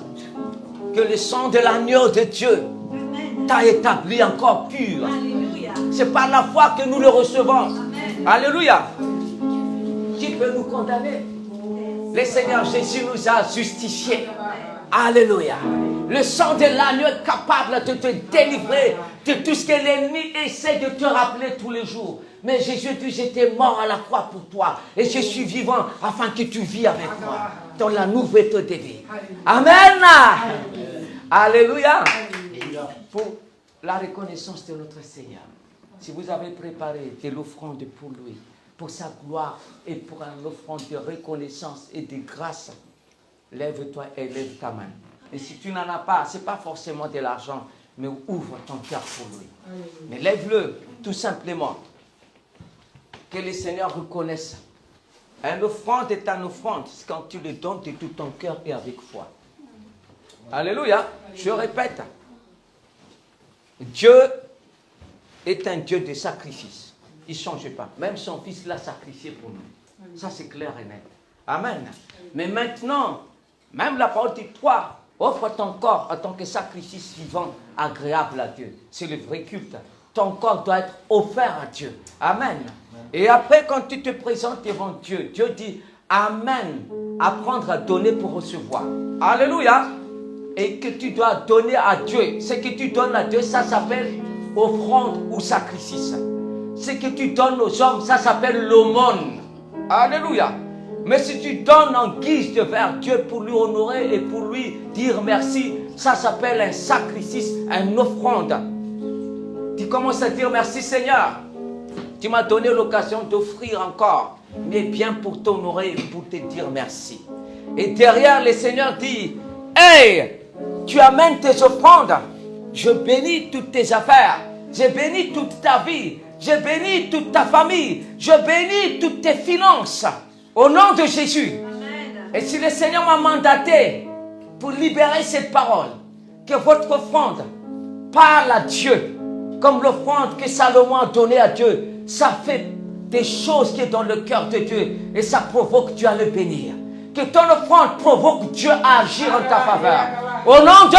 que le sang de l'agneau de Dieu t'a établi encore pur. C'est par la foi que nous le recevons. Amen. Alléluia. Qui peut nous condamner? Le Seigneur Jésus nous a justifiés. Alléluia. Le sang de l'agneau est capable de te délivrer de tout ce que l'ennemi essaie de te rappeler tous les jours. Mais Jésus dit, j'étais mort à la croix pour toi et je suis vivant afin que tu vis avec moi dans la nouveauté de vie. Amen. Alléluia. Pour la reconnaissance de notre Seigneur, si vous avez préparé de l'offrande pour lui, pour sa gloire et pour une offrande de reconnaissance et de grâce, lève-toi et lève ta main. Et si tu n'en as pas, ce n'est pas forcément de l'argent, mais ouvre ton cœur pour lui. Mais lève-le tout simplement. Que le Seigneur reconnaisse. Une offrande est une offrande. C'est quand tu le donnes de tout ton cœur et avec foi. Alléluia. Je répète. Dieu est un Dieu de sacrifice. Il ne change pas. Même son fils l'a sacrifié pour nous. Ça, c'est clair et net. Amen. Mais maintenant, même la parole dit, toi, offre ton corps en tant que sacrifice vivant, agréable à Dieu. C'est le vrai culte. Ton corps doit être offert à Dieu. Amen. Et après, quand tu te présentes devant Dieu, Dieu dit, Amen. Apprendre à donner pour recevoir. Alléluia. Et que tu dois donner à Dieu. Ce que tu donnes à Dieu, ça s'appelle offrande ou sacrifice. Ce que tu donnes aux hommes, ça s'appelle l'aumône. Alléluia. Mais si tu donnes en guise de vers Dieu pour lui honorer et pour lui dire merci, ça s'appelle un sacrifice, une offrande. Tu commences à dire merci Seigneur. Tu m'as donné l'occasion d'offrir encore, mais bien pour t'honorer et pour te dire merci. Et derrière, le Seigneur dit, hey, tu amènes tes offrandes, je bénis toutes tes affaires, je bénis toute ta vie, Je bénis toute ta famille. Je bénis toutes tes finances. Au nom de Jésus. Et si le Seigneur m'a mandaté pour libérer cette parole, que votre offrande parle à Dieu, comme l'offrande que Salomon a donnée à Dieu, ça fait des choses qui sont dans le cœur de Dieu et ça provoque Dieu à le bénir. Que ton offrande provoque Dieu à agir en ta faveur. Au nom de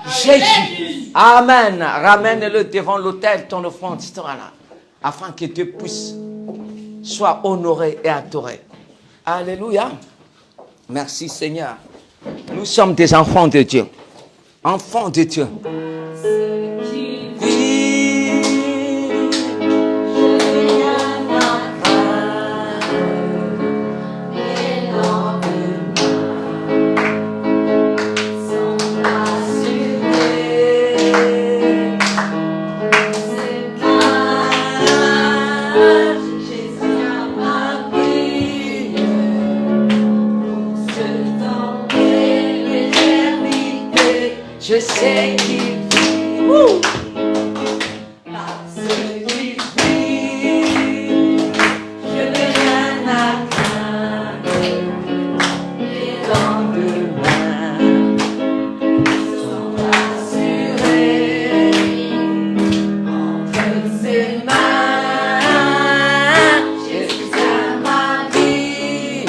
Jésus. Amen. Ramène-le devant l'autel, ton offrande sera là, afin que Dieu puisse soit honoré et adoré. Alléluia. Merci Seigneur. Nous sommes des enfants de Dieu. Enfants de Dieu. Je sais qu'il vit, parce qu'il vit, je n'ai rien à craindre. Les lendemains sont assurés entre ses mains. Jésus à ma vie,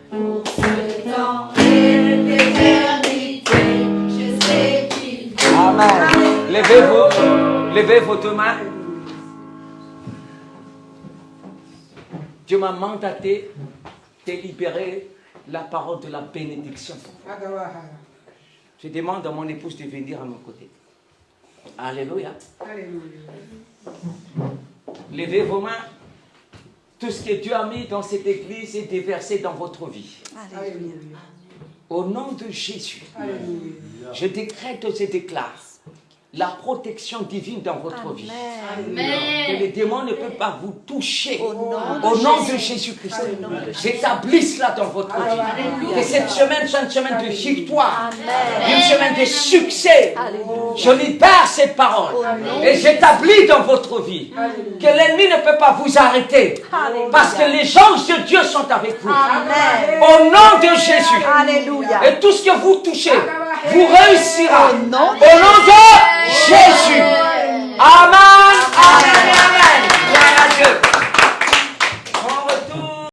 pour ce temps et l'éternité. Amen. Levez vos deux mains. Dieu m'a mandaté de libérer la parole de la bénédiction. Je demande à mon épouse de venir à mon côté. Alléluia. Levez vos mains. Tout ce que Dieu a mis dans cette église est déversé dans votre vie. Alléluia. Au nom de Jésus, je décrète et déclare la protection divine dans votre vie. Amen. Que les démons ne peuvent pas vous toucher. Au nom de Jésus-Christ. J'établis cela dans votre vie. Que cette semaine soit une semaine de victoire. Une semaine de succès. Je libère cette parole. Et j'établis dans votre vie que l'ennemi ne peut pas vous arrêter. Parce que les anges de Dieu sont avec vous. Au nom de Jésus. Alléluia. Et tout ce que vous touchez vous réussira. Au nom